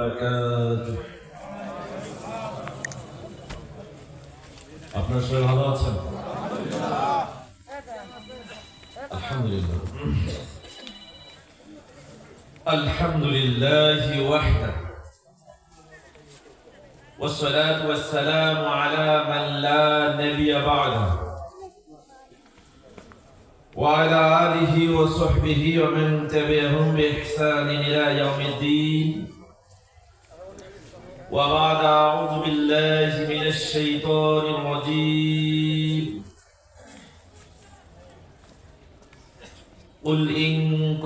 বারাকাতুহু। আপনারা সবাই ভালো আছেন? আলহামদুলিল্লাহ। আলহামদুলিল্লাহি ওয়াহদা والصلاة والسلام على من لا نبي بعده وعلى آله وصحبه ومن تبعهم بإحسان إلى يوم الدين وبعد أعوذ بالله من الشيطان الرجيم قل إن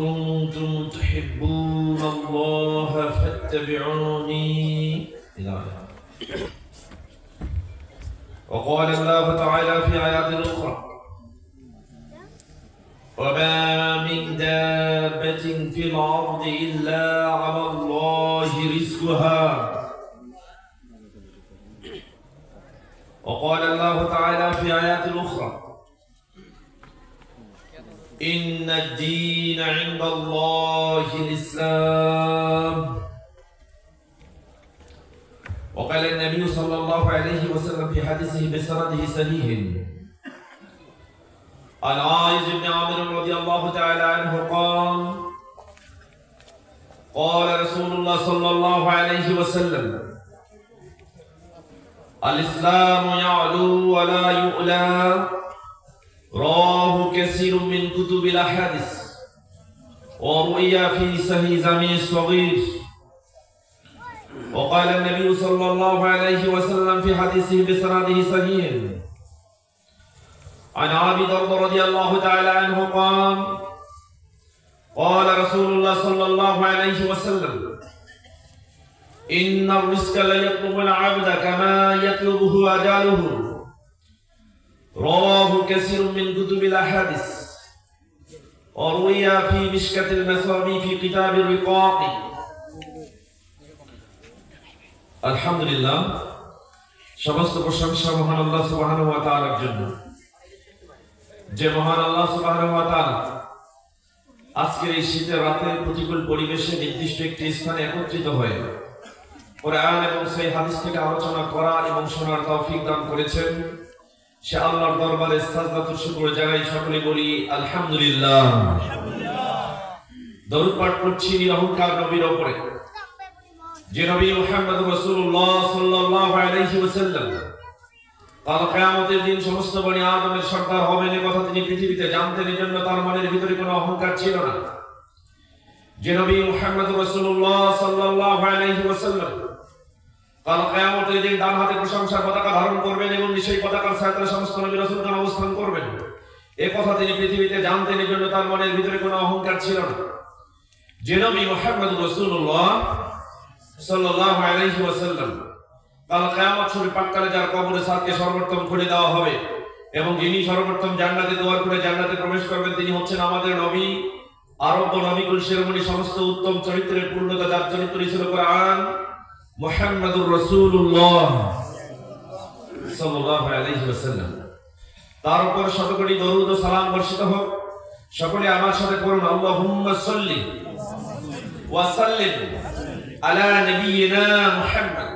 كنتم تحبون الله فاتبعوني إلى آخره. وقال الله تعالى في آيات أخرى وما من دابة في الأرض إلا على الله رزقها. وقال الله تعالى في آيات أخرى إن الدين عند الله الإسلام. وقال النبي صلى الله عليه وسلم في حديثه بسنده صحيح عن عائذ بن عامر رضي الله تعالى عنه قال قال رسول الله صلى الله عليه وسلم الإسلام يعلو ولا يؤلى رواه كثير من كتب الأحاديث ورؤي في صحيح جامع الصغير. وقال النبي صلى الله عليه وسلم في حديثه بسنده صحيح عن أبي درداء رضي الله تعالى عنه قال قال رسول الله صلى الله عليه وسلم إن الرزق لا يطلب العبد كما يطلبه أجاله رواه كثير من كتب الأحاديث وروي في مشكاة المصابيح في كتاب الرقاق. আলহামদুলিল্লাহ, সমস্ত প্রশংসা মহান আল্লাহ সুবহানাহু ওয়া তাআলার জন্য, যে মহান আল্লাহ সুবহানাহু ওয়া তাআলা আজকের এই শীতের রাতে প্রতিকূল পরিবেশে নির্দিষ্ট একটি স্থানে একত্রিত হয়ে কোরআন এবং সেই হাদিস থেকে আলোচনা করা এবং শোনার তৌফিক দান করেছেন। সে আল্লাহর দরবারে সাজদাতুল শুকর জানাই, সকলে বলি আলহামদুলিল্লাহ। দরুদ পাঠ করছি নিরহংকার নবীর উপরে, যে নবী মুহাম্মদুর রাসূলুল্লাহ সাল্লাল্লাহু আলাইহি ওয়াসাল্লাম কাল কিয়ামতের দিন সমস্ত বনি আদমের সরদার হবেন এই কথা তিনি পৃথিবীতে জানতেন, এই জন্য তার মনের ভিতরে কোনো অহংকার ছিল না। যে নবী মুহাম্মদুর রাসূলুল্লাহ সাল্লাল্লাহু আলাইহি ওয়াসাল্লাম কাল কিয়ামতের দিন ডান হাতে প্রশংসার পতাকা ধারণ করবেন এবং সেই পতাকার ছায়াতলে সমস্ত নবী রাসূলগণ অবস্থান করবেন, এই কথা তিনি পৃথিবীতে জানতেন, এই জন্য তার মনের ভিতরে কোনো অহংকার ছিল না। যে নবী মুহাম্মদুর রাসূলুল্লাহ সাল্লাল্লাহু আলাইহি ওয়াসাল্লাম কাল কিয়ামত শুরু পাককালে যার কবরে সাতকে সর্বোত্তম করে দেওয়া হবে এবং যিনি সর্বোত্তম জান্নাতে দুয়ার করে জান্নাতে প্রবেশ করবেন, তিনি হচ্ছেন আমাদের নবী, আরব্য নবীকুল শিরোমণি, সমস্ত উত্তম চরিত্রের পূর্ণতা যার চরিত্রই ছিল কোরআন, মুহাম্মদুর রাসূলুল্লাহ সাল্লাল্লাহু আলাইহি ওয়াসাল্লাম। তার উপর শতকোটি দরুদ ও সালাম বর্ষিত হোক। সকলে আমার সাথে পড়ুন আল্লাহুম্মা সাল্লি ওয়া সাল্লিম আলা নবিয়িনা মুহাম্মদ।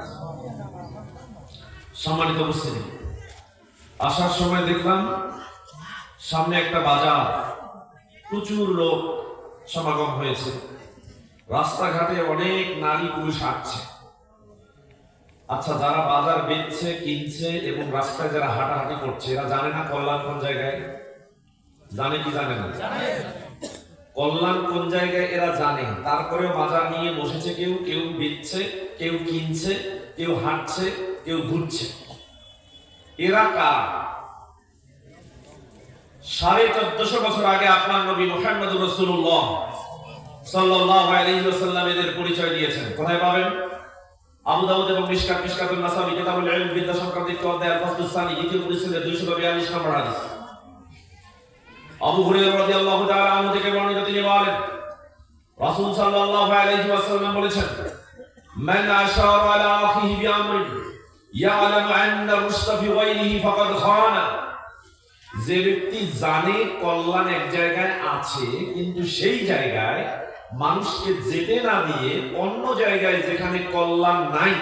সম্মানিত উপস্থিতি, আসার সময় দেখলাম সামনে একটা বাজার, প্রচুর লোক সমাগম হয়েছে, রাস্তাঘাটে অনেক নারী পুরুষ হাঁটছে। আচ্ছা, যারা বাজার বেচছে কিনছে এবং রাস্তায় যারা হাঁটাহাঁটি করছে, এরা জানে না কল্যাণ কোন জায়গায়? জানে কি জানে না? কল্যাণ কোন জায়গায় এরা জানে, তারপরেও বাজার নিয়ে বসেছে। কেউ কেউ বেচছে, কেউ কিনছে, কেউ হাঁটছে, কেউ ঘুরছে। এরা কারা? 1450 বছর আগে আপনার নবী মুহাম্মদুর রাসূলুল্লাহ সাল্লাল্লাহু আলাইহি ওয়াসাল্লাম এদের পরিচয় দিয়েছেন। কোথায় পাবেন? আবু দাউদ এবং মিশকাতুন নাসাবি কিতাবুল ইলম বিদ্যা সংক্রান্ত একটি অধ্যায় আল-ফাসলুস সানি দ্বিতীয় পরিচ্ছেদের 242 নম্বর হাদিস। আবু হুরায়রা রাদিয়াল্লাহু তাআলা আনহু থেকে বর্ণিত, তিনি বলেন রাসূল সাল্লাল্লাহু আলাইহি ওয়াসাল্লাম বলেছেন, মান আশারা আলা আখিহি বিআমরিন ইয়ালামু আন্না রুশতা ফি গায়রিহি ফাকাদ খানা। যে ব্যক্তি জানে কল্যাণ এক জায়গায় আছে কিন্তু সেই জায়গায় মানুষকে যেতে না দিয়ে অন্য জায়গায় যেখানে কল্যাণ নাই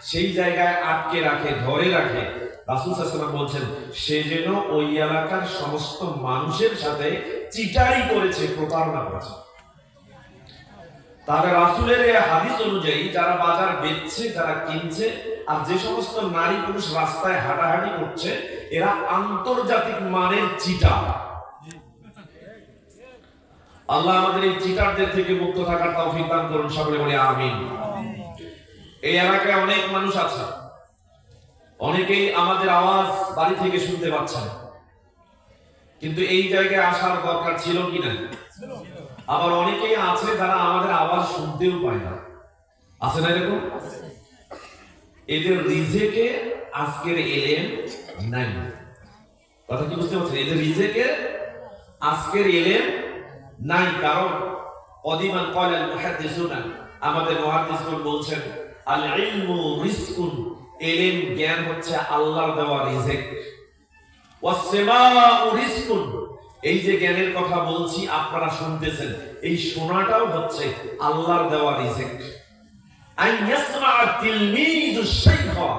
সেই জায়গায় আটকে রাখে, ধরে রাখে। রাসূল সাল্লাল্লাহু আলাইহি ওয়াসাল্লাম বলছেন সে যেন ওই এলাকার সমস্ত মানুষের সাথে চিটারি করেছে, প্রতারণা করেছে। তাহলে রাসূলের এই হাদিস অনুযায়ী যারা বাজার বেচছে, যারা কিনছে, আর যে সমস্ত নারী পুরুষ রাস্তায় হাঁটাহাঁটি করছে, এরা আন্তর্জাতিক মানের চিটার। আল্লাহ আমাদের এই চিটারদের থেকে মুক্ত থাকার তৌফিক দান করুন, সকলে বলি আমিন। এই এলাকায় অনেক মানুষ আছে, অনেকেই আমাদের আওয়াজ বাড়ি থেকে শুনতে পাচ্ছেন, কিন্তু এই জায়গায় আসার দরকার ছিল কিনা? আবার অনেকেই আছে যারা আমাদের আওয়াজ শুনতেও পায় না, আছে না এরকম? এদের রিজেকে আজকের এলেম নাই। কথা কি বুঝতে পারছেন? এদের রিজেকে আজকের এলেম নাই। কারণ কদিমান ক্বালাল মুহাদ্দিসুনা, আমাদের মুহাদ্দিসগণ বলছেন আল ইলমু রিজকুন, এলেম জ্ঞান হচ্ছে আল্লাহর দেওয়া রিজেক। ওয়াস সামাউ রিজকুন, এই যে জ্ঞানের কথা বলছি আপনারা শুনতেছেন, এই শোনাটাও হচ্ছে আল্লাহর দেওয়া রিজেক। আন ইয়াসমা তিলমিযু শাইখা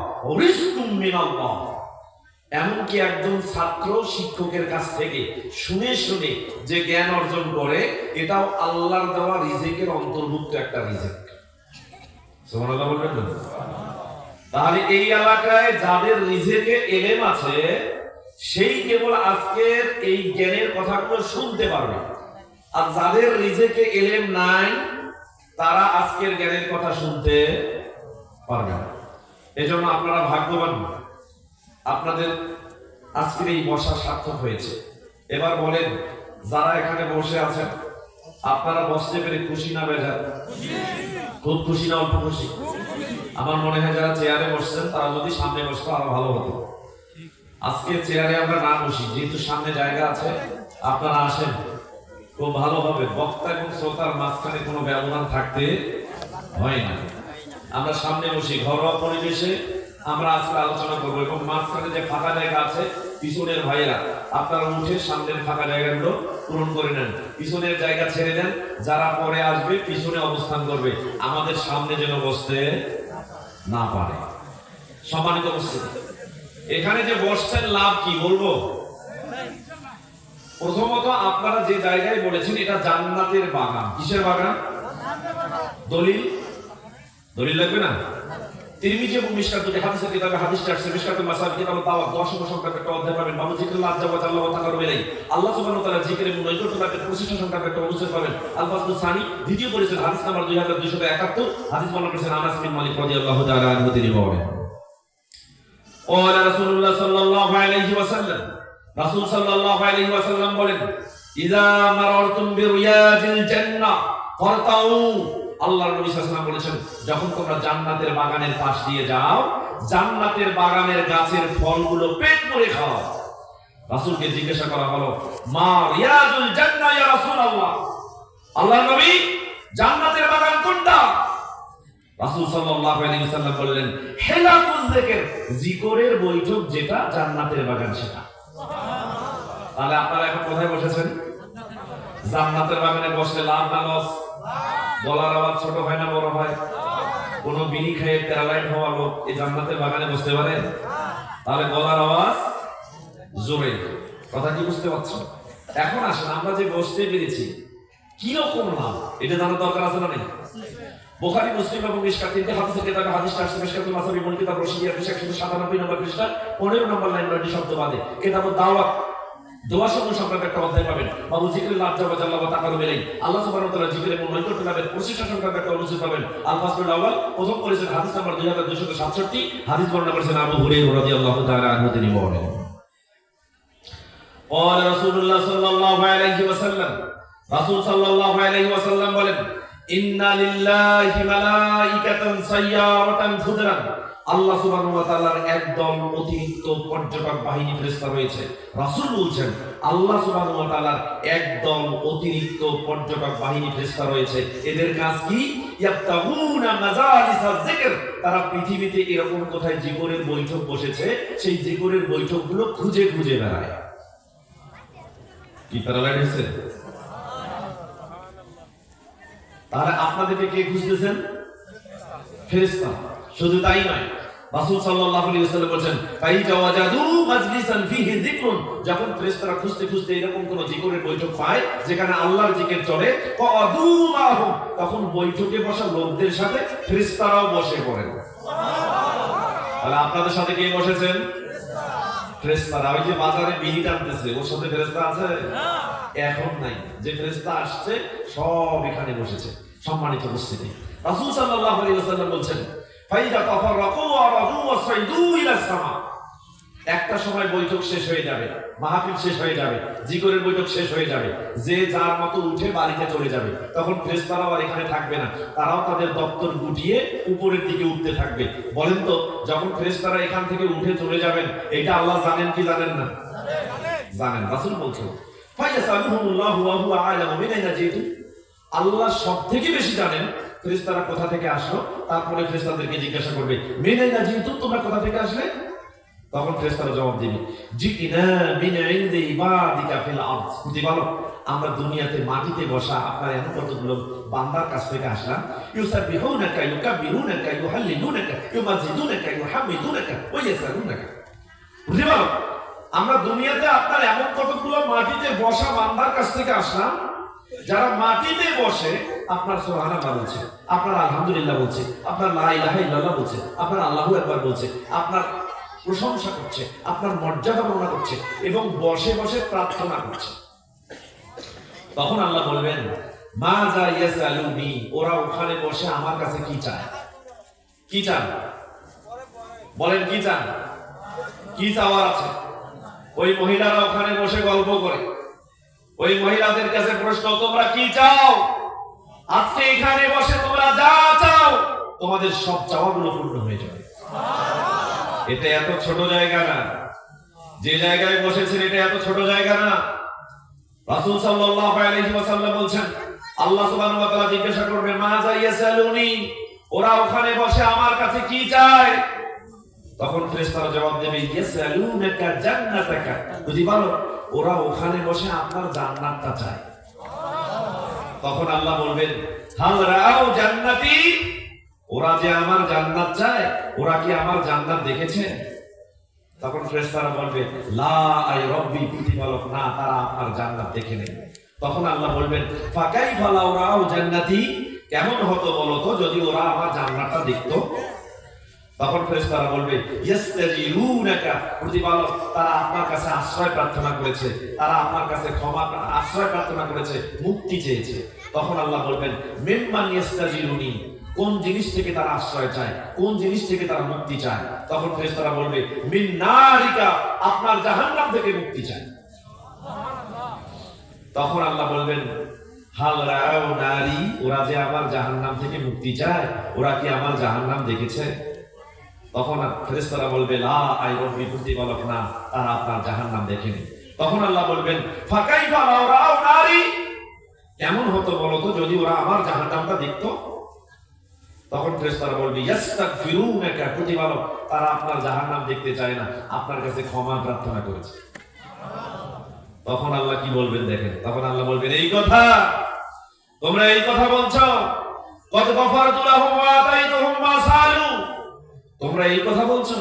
রিজকুম মিনাল্লাহ, এমনকি একজন ছাত্র শিক্ষকের কাছ থেকে শুনে শুনে যে জ্ঞান অর্জন করে, এটাও আল্লাহর দেওয়া রিজেকের অন্তর্ভুক্ত একটা রিজেক। সুবহানাল্লাহ বলবেন না? তাহলে এই এলাকায় যাদের রিজেকে এলেম আছে, সেই কেবল আজকের এই জ্ঞানের কথাগুলো শুনতে পারবে, আর যাদের রিজেকে এলেম নাই তারা আজকের জ্ঞানের কথা শুনতে পারবে না। এজন্য আপনারা ভাগ্যবান, আপনাদের আজকের এই বসা সার্থক হয়েছে। এবার বলেন, যারা এখানে বসে আছেন, আপনারা বসতে পেরে খুশি না বেজার? খুব খুশি না অল্প খুশি? আমার মনে হয় যারা চেয়ারে বসছেন তারা যদি সামনে বসতো আরো ভালো হতো। আজকে চেয়ারে আমরা না বসি, যেহেতু সামনে জায়গা আছে, আপনারা আসেন, খুব ভালো হবে। বক্তা এবং শ্রোতার মাঝখানে কোনো ব্যবধান থাকতে হয় না। আমরা সামনে বসি, ঘরোয়া পরিবেশে আমরা আজকে আলোচনা করবো, এবং মাঝখানে যে ফাঁকা জায়গা আছে, পিছনের ভাইয়েরা আপনারা উঠে সামনের ফাঁকা জায়গাগুলো পূরণ করে নেন, পিছনের জায়গা ছেড়ে দেন। যারা পরে আসবে পিছনে অবস্থান করবে, আমাদের সামনে যেন বসতে না পারে। সম্মানিত উপস্থিতি, এখানে যে বসছেন লাভ কি বলবো? প্রথমত আপনারা যে জায়গায় বলেছেন এটা জান্নাতের বাগান। কিসের বাগান? দলিল লাগবে না? তিরমিজি এবং মিশকাত দুটি হাদিসের কিতাবে হাদিসটা আসছে। মিশকাতুল মাসাবিহ কিতাবুত দাওয়াত 10 সংখ্যার একটা অধ্যায় পাবেন। বাবু জিকরুল্লাহ আজ্জা ওয়া জাল্লা ওয়া তাকাররুব ইলাইহি, আল্লাহ সুবহানাহু ওয়া তাআলা জিকির এবং নৈকট্য লাভের 25 সংখ্যার একটা অনুচ্ছেদ পাবেন। আল ফাসলুস সানি, দ্বিতীয় পরিচ্ছেদ, হাদিস নাম্বার 2271। হাদিস বর্ণনা করেছেন আনাস বিন মালিক রাদিয়াল্লাহু তাআলা আনহু, তিনি বলেন ক্বালা রাসূলুল্লাহ সাল্লাল্লাহু আলাইহি ওয়াসাল্লাম, রাসূল সাল্লাল্লাহু আলাইহি ওয়াসাল্লাম বলেন ইযা মারারতুম বিরিয়াজিল জান্নাহ ফারতাউ, আল্লাহর নবী সাল্লাল্লাহু আলাইহি ওয়াসাল্লাম বলেছেন যখন তোমরা জান্নাতের বাগানের পাশ দিয়ে যাও, জান্নাতের বাগানের গাছের ফলগুলো পেট ভরে খাও। রাসূলকে জিজ্ঞাসা করা হলো, মা রিয়াজুল জান্নাহ ইয়া রাসূলুল্লাহ, আল্লাহর নবী জান্নাতের বাগান কোনটা? রাসূল সাল্লাল্লাহু আলাইহি ওয়াসাল্লাম বললেন, হিলাকুল যিকর, জিকরের বৈঠক যেটা জান্নাতের বাগান সেটা। তাহলে আপনারা এখন কোথায় বসেছেন? জান্নাতের বাগানে বসলে লাভ না লস? গলার আওয়াজ ছোট হয় না বড় হয়? কোন বিড়ি খেয়ে প্যারালাইট হওয়া লোক এই জান্নাতের বাগানে বসতে পারে? তাহলে গলার আওয়াজ জোরে। কথা কি বুঝতে পারছো? এখন আসেন, আমরা যে বসতে পেরেছি কি রকম লাভ এটা জানার দরকার আছে না নেই? বুখারী, মুসলিম এবং মিশকাত তিনটি হাদিসের কিতাবে হাদিসটা আসছে। মিশকাতুল মাসাবিহ মূল কিতাব রশিদিয়া 197 নম্বর পৃষ্ঠা 15 নম্বর লাইন 9টি শব্দ বাদে কিতাবুত দাওয়াত দোয়া সমূহ সংক্রান্ত একটা অধ্যায় পাবেন। বাবু জিকরুল্লাহ আজ্জা ওয়া জাল্লা ওয়া তাকাররুব ইলাইহি, আল্লাহ সুবহানাহু ওয়া তাআলা জিকির এবং নৈকট্য লাভের 25 সংক্রান্ত একটা অনুচ্ছেদ পাবেন। আল ফাসলুল আউয়াল, প্রথম পরিচ্ছেদ, হাদিস নাম্বার 2267। হাদিস বর্ণনা করেছেন আবু হুরায়রা রাদিয়াল্লাহু তাআলা আনহু, তিনি বলেন ক্বালা রাসূলুল্লাহ সাল্লাল্লাহু আলাইহি ওয়াসাল্লাম, রাসূল সাল্লাল্লাহু আলাইহি ওয়াসাল্লাম বলেন ইন্না লিল্লাহি মালাইকাতান সাইয়ারাতান ফুদরান, আল্লাহ সুবহানাহু ওয়া তাআলার একদল অতিরিক্ত পর্যটক বাহিনী ফেরেশতা রয়েছে। রাসূল বলছেন আল্লাহ সুবহানাহু ওয়া তাআলার একদল অতিরিক্ত পর্যটক বাহিনী ফেরেশতা রয়েছে। এদের কাজ কি? ইয়াবতাগুনা মাজালিসাজ যিকর, তারা পৃথিবীতে এরকম কোথায় জিকিরের বৈঠক বসেছে সেই জিকিরের বৈঠকগুলো খুঁজে খুঁজে বেড়ায়। কি প্যারালাইজ হয়েছে? তাহলে আপনাদেরকে কে খুঁজতেছেন? ফেরেশতা। শুধু তাই নয়, রাসূল সাল্লাল্লাহু আলাইহি ওয়াসাল্লাম বলেন ফাইজা ওয়াজাদু মাজলিসান ফিহি যিকরুন, যখন ফেরেশতারা খুঁজতে খুঁজতে এরকম কোন জিকিরের বৈঠক পায় যেখানে আল্লাহর জিকির চলে, ফাআদু মাহুম, তখন বৈঠকে বসা লোকদের সাথে ফেরেশতারাও বসে পড়েন। তাহলে আপনাদের সাথে কে বসেছেন? ফেরেশতারা। ওই যে বাজারে বিড়ি টানতেছে, ওর সাথে ফেরেশতা আছে? এখন নাই। যে ফেরেশতা আসছে সব এখানে বসেছে। সম্মানিত উপস্থিতি, রাসূল সাল্লাল্লাহু আলাইহি ওয়াসাল্লাম বলেন ফাইদা তাফারাকু ওয়া রাদু ওয়াসাইদু ইলা সামা, একটা সময় বৈঠক শেষ হয়ে যাবে, মাহফিল শেষ হয়ে যাবে, জিকিরের বৈঠক শেষ হয়ে যাবে, যে যার মতো উঠে বাড়িতে চলে যাবে। তখন ফেরেশতারাও আর এখানে থাকবে না, তারাও তাদের দপ্তর গুটিয়ে উপরের দিকে উঠতে থাকবে। বলেন তো, যখন ফেরেশতারা এখান থেকে উঠে চলে যাবেন, এটা আল্লাহ জানেন কি জানেন না? জানেন। রাসূল বলছেন ফায়াসালুহুল্লাহু ওয়া হুয়া আ'লামু মিন আইনা জিতু, আল্লাহ সবথেকে বেশি জানেন ফেরেশতারা কোথা থেকে আসলো। তারপরে ফেরেশতাদেরকে জিজ্ঞাসা করবে মিন আইনা জিতু, তোমরা কোথা থেকে আসলে? তখন ফেরেশতারা জবাব দিবে জিকিনা মিন ইনদি ইবাদিকা ফিল আরদ, বলো আমরা দুনিয়াতে মাটিতে বসা আপনার এমন কতগুলো বান্দার কাছ থেকে আসলাম। ইউসাবিহুনাকা ইউকাবিরুনাকা ইউহাল্লিলুনাকা ইউমাজিদুনাকা ইউহামিদুনাকা ওয়া ইয়াসালুনাকা, বলো আমরা দুনিয়াতে আপনার এমন কতগুলো মাটিতে বসা বান্দার কাছ থেকে আসলাম যারা মাটিতে বসে আপনার সুবহানাল্লাহ বলছে, আপনার আলহামদুলিল্লাহ বলছে, আপনার লা ইলাহা ইল্লাল্লাহ বলছে, আপনার আল্লাহু আকবার বলছে, আপনার প্রশংসা করছে, আপনার মর্যাদা বর্ণনা করছে এবং বসে বসে প্রার্থনা করছে। তখন আল্লাহ বলবেন মাযা ইয়াসালুনি, ওরা ওখানে বসে আমার কাছে কি চায়? কি চান? বলেন কি চান? কি চাওয়ার আছে? ওই মহিলারা ওখানে বসে গল্প করে, ওই মহিলাদের কাছে প্রশ্ন, তোমরা কি চাও? আজকে এখানে বসে তোমরা যা চাও তোমাদের সব চাওয়াগুলো পূর্ণ হয়ে যাবে। এটা এত ছোট জায়গা না, যে জায়গায় বসেছেন এটা এত ছোট জায়গা না। রাসূল সাল্লাল্লাহু আলাইহি ওয়াসাল্লাম বলেন আল্লাহ সুবহানাহু ওয়া তাআলা জিজ্ঞাসা করবেন মাযা ইয়াসালুনি, ওরা ওখানে বসে আমার কাছে কি চায়? তখন ফেরেশতারা জবাব দেবে ইয়াসালুনাকা জান্নাতাকা, বুঝি বলো ওরা ওখানে বসে আপনার জান্নাতটা চায়। তখন আল্লাহ বলবেন হাল রাও জান্নাতি, ওরা যে আমার জান্নাত চায় ওরা কি আমার জান্নাত দেখেছে? তখন ফেরেশতারা বলবে লা আই রব্বি, প্রতিপালক না, তারা আপনার জান্নাত দেখে নেই। তখন আল্লাহ বলবেন ফাকাইফা লাউ রাও জান্নাতি, কেমন হতো বলো তো যদি ওরা আমার জান্নাতটা দেখতো? তখন ফেরেশতারা বলবে ইস্তাজিরুনাকা, প্রতিপালক তারা আপনার কাছে আশ্রয় প্রার্থনা করেছে, তারা আপনার কাছে ক্ষমা আশ্রয় প্রার্থনা করেছে, মুক্তি চেয়েছে। তখন আল্লাহ বলবেন মিম্মান ইস্তাজিরুনি, কোন জিনিস থেকে তারা আশ্রয় চায়, কোন জিনিস থেকে তারা মুক্তি চায়? তখন ফেরেশতারা বলবে মিন নারিকা, আপনার জাহান্নাম থেকে মুক্তি চায়। তখন আল্লাহ বলবেন হাল রাও নারি, ওরা যে আমার জাহান্নাম থেকে মুক্তি চায় ওরা কি আমার জাহান্নাম দেখেছে? তখন ফেরেশতারা বলবে লা আই রব্বি, প্রতিপালক না, তারা আপনার জাহান্নাম দেখেনি। তখন আল্লাহ বলবেন ফাকাইফা লাউ রাও নারি, কেমন হতো বলো তো যদি ওরা আমার জাহান্নামটা দেখতো? তখন ফেরেশতারা বলবে ইস্তাগফিরুনাকা, প্রতিপালক তারা আপনার জাহান্নাম দেখতে চায় না, আপনার কাছে ক্ষমা প্রার্থনা করেছে। তখন আল্লাহ কি বলবেন দেখেন, তখন আল্লাহ বলবেন এই কথা তোমরা এই কথা বলছো, কত গফারতু লাহুম ওয়া আতাইতুহুম মা সালু, তোমরা এই কথা বলছো,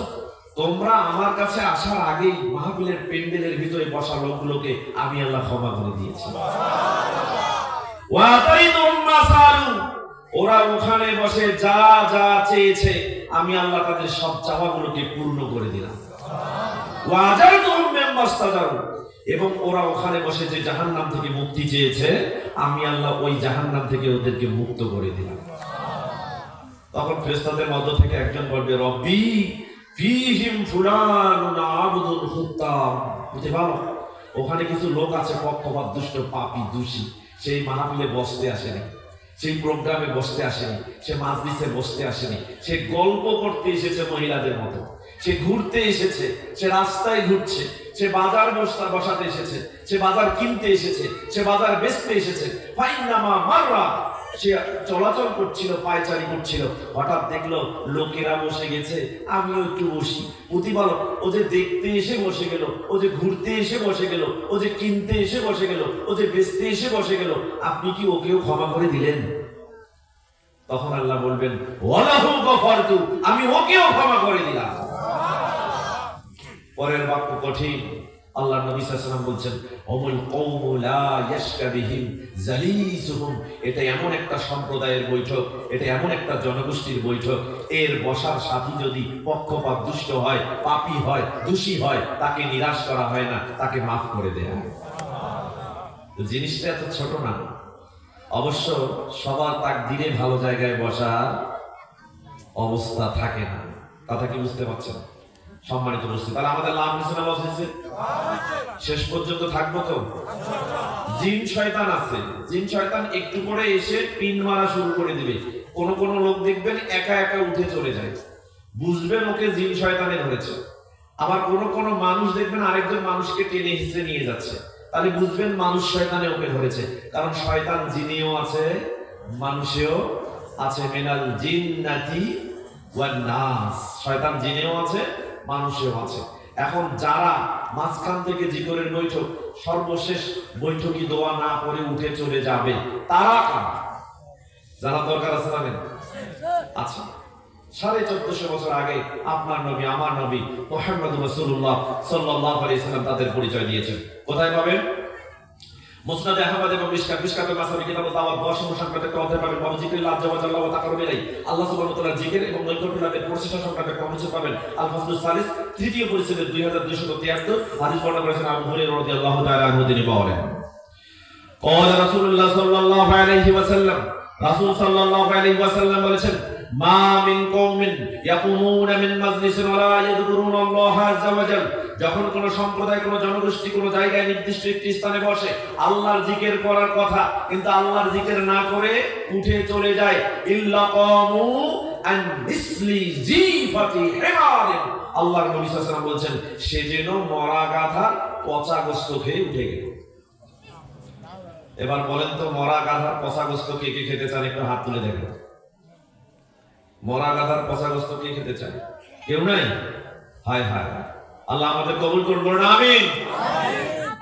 তোমরা আমার কাছে আসার আগেই মাহফিলের প্যান্ডেলের ভিতরে বসা লোকগুলোকে আমি আল্লাহ ক্ষমা করে দিয়েছি। ওয়া আতাইতুহুম মা সালু, ওরা ওখানে বসে যা যা চেয়েছে আমি আল্লাহ তাদের সব চাওয়াগুলোকে পূর্ণ করে দিলাম। ওয়া আজারতুহুম মিম্মাস্তাজারু, এবং ওরা ওখানে বসে যে জাহান্নাম থেকে মুক্তি চেয়েছে আমি আল্লাহ ওই জাহান্নাম থেকে ওদেরকে মুক্ত করে দিলাম। তখন ফেরেশতাদের মধ্য থেকে একজন বলবে রব্বি ফীহিম ফুলানুন আবদুল খুত্তাম, বুঝতে পারো ওখানে কিছু লোক আছে পক্ষপাত দুষ্ট পাপী দোষী, সেই মাহফিলে বসতে আসেনি, সেই প্রোগ্রামে বসতে আসেনি, সে মাজলিসে বসতে আসেনি, সে গল্প করতে এসেছে মহিলাদের মতো, সে ঘুরতে এসেছে, সে রাস্তায় ঘুরছে, সে বাজার বসাতে এসেছে, সে বাজার কিনতে এসেছে, সে বাজার বেচতে এসেছে। ফাইন্নামা মাররা, সে চলাচল করছিল, পায়চারি করছিল, হঠাৎ দেখলো লোকেরা বসে গেছে, আমিও একটু বসি। প্রতিপালক ও যে দেখতে এসে বসে গেল, ও যে ঘুরতে এসে বসে গেল, ও যে কিনতে এসে বসে গেল, ও যে বেচতে এসে বসে গেল, আপনি কি ওকেও ক্ষমা করে দিলেন? তখন আল্লাহ বলবেন ওয়ালাহু গফারতু, আমি ওকেও ক্ষমা করে দিলাম। পরের বাক্য কঠিন। আল্লাহ নবী সাল্লাল্লাহু আলাইহি ওয়াসাল্লাম বলছেন ওমুল কওমু লা ইয়াশকা বিহিম জালিসুহুম, এটা এমন একটা সম্প্রদায়ের বৈঠক, এটা এমন একটা জনগোষ্ঠীর বৈঠক, এর বসার সাথী যদি পক্ষপাত দুষ্ট হয়, পাপী হয়, দোষী হয়, তাকে নিরাশ করা হয় না, তাকে মাফ করে দেয়া হয়। তো জিনিসটা এত ছোট না। অবশ্য সবার তাকদীরে ভালো জায়গায় বসার অবস্থা থাকে না। কথা কি বুঝতে পারছেন? সম্মানিত উপস্থিতি, তাহলে আমাদের লাভ হয়েছে না লস হয়েছে? শেষ পর্যন্ত থাকবো তো? জিন শয়তান আছে, জিন শয়তান একটু পরে এসে পিন মারা শুরু করে দিবে। কোন কোন লোক দেখবেন একা একা উঠে চলে যায়, বুঝবেন ওকে জিন শয়তানে ধরেছে। আবার কোন কোন মানুষ দেখবেন আরেকজন মানুষকে টেনে হিঁচড়ে নিয়ে যাচ্ছে, তাহলে বুঝবেন মানুষ শয়তানে ওকে ধরেছে। কারণ শয়তান জিনেও আছে, মানুষেও আছে। মিনাল জিন্নাতি ওয়ান নাস, শয়তান জিনেও আছে, মানুষেও আছে। এখন যারা মাঝখান থেকে জিকরের বৈঠক, সর্বশেষ বৈঠকি দোয়া না করে উঠে চলে যাবে, তারা কারা? জানা দরকার আছে না? আচ্ছা, 1450 বছর আগে আপনার নবী, আমার নবী মুহাম্মদুর রাসূলুল্লাহ সাল্লাল্লাহু আলাইহি ওয়াসাল্লাম তাদের পরিচয় দিয়েছেন। কোথায় পাবেন? মুসনাদে আহমদ এবং মিশকাতে মাসাবি কিতাব দাওয়াত দোয়া সংক্রান্ত একটা অধ্যায় পাবেন। বাবু জিকির লাভ জাওয়া জাল্লাহ ওয়া তাকাররুব ইলাইহি, আল্লাহ সুবহানাহু ওয়া তাআলার জিকির এবং নৈকট্য লাভের প্রচেষ্টা সংক্রান্ত একটা অনুচ্ছেদ পাবেন। আল ফাসলুস সালিস, তৃতীয় পরিচ্ছেদের 2273 হাদিস বর্ণনা করেছেন আবু হুরায়রা রাদিয়াল্লাহু তাআলা আনহু। তিনি বলেন قال رسول الله صلى الله عليه وسلم, রাসূল সাল্লাল্লাহু আলাইহি ওয়াসাল্লাম বলেছেন মা মিন কওমিন ইয়াকুমুনা মিন মাজলিসিন ওয়া লা ইয়াযকুরুনা আল্লাহ আযজা ওয়া জাল, যখন কোন সম্প্রদায়, কোন জনগোষ্ঠী কোন জায়গায় নির্দিষ্ট একটি স্থানে বসে আল্লাহর জিকির করার কথা, কিন্তু আল্লাহর জিকির না করে উঠে চলে যায়, ইল্লা কামু আন মিসলি জিফাতি হিমারিন, আল্লাহর নবী সাল্লাল্লাহু আলাইহি ওয়াসাল্লাম বলেন সে যেন মরা গাধার পচা গোশত খেয়ে উঠে গেল। এবার বলেন তো, মরা গাধার পচা গোশত কে কে খেতে চান? একটু হাত তুলে দেখেন। মরা গাধার পচা গোশত কে খেতে চায়? কেউ নাই? হায় হায়, আল্লাহ আমাদের কবুল করুন, বলুন আমিন।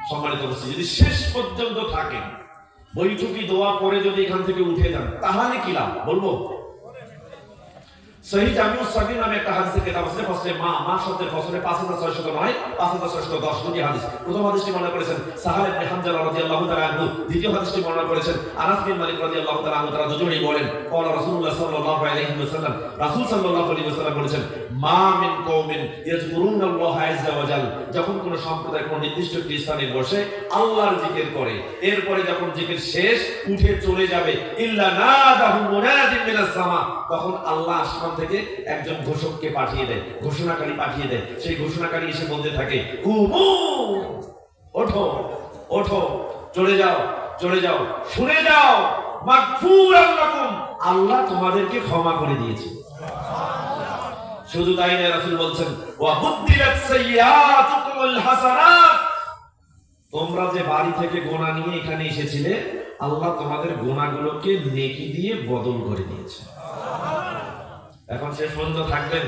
সম্মানিত উপস্থিতি, যদি শেষ পর্যন্ত থাকেন, বৈঠকি দোয়া পরে যদি এখান থেকে উঠে যান, তাহলে কি লাভ বলবো? সহিহ জামিউস সাগীর নামে একটা হাদিসের কিতাব আছে, ফসলে মা শব্দের ফসলে 5609 5610 দুটি হাদিস। প্রথম হাদিসটি বর্ণনা করেছেন সাহাল ইবনে হামজালা রাদিয়াল্লাহু তাআলা আনহু, দ্বিতীয় হাদিসটি বর্ণনা করেছেন আনাস বিন মালিক রাদিয়াল্লাহু তাআলা আনহু। তারা দুজনেই বলেন ক্বালা রাসূলুল্লাহ সাল্লাল্লাহু আলাইহি ওয়াসাল্লাম, রাসূল সাল্লাল্লাহু আলাইহি ওয়াসাল্লাম বলেছেন মা মিন কওমিন ইয়াযকুরুনা আল্লাহ আযজা ওয়া জাল, যখন কোন সম্প্রদায় কোন নির্দিষ্ট একটি স্থানে বসে আল্লাহর জিকির করে, এরপরে যখন জিকির শেষ উঠে চলে যাবে, ইল্লা নাদাহু মুনাদিন মিনাস সামা, তখন আল্লাহ আসমান থেকে একজন ঘোষককে পাঠিয়ে দেয়, ঘোষণাকারী পাঠিয়ে দেয়। সেই ঘোষণাকারী এসে বলতে থাকে কুমু, ওঠো ওঠো, চলে যাও চলে যাও, শুনে যাও, মাগফুরান লাকুম, আল্লাহ তোমাদেরকে ক্ষমা করে দিয়েছে। শুধু তাই না, রাসূল বলছেন ওয়া বুদ্দিলাত সাইয়্যাতুকুমুল হাসানাত, তোমরা যে বাড়ি থেকে গোনা নিয়ে এখানে এসেছিলে, আল্লাহ তোমাদের গোনাগুলোকে নেকি দিয়ে বদল করে দিয়েছে। এখন শেষ পর্যন্ত থাকবেন?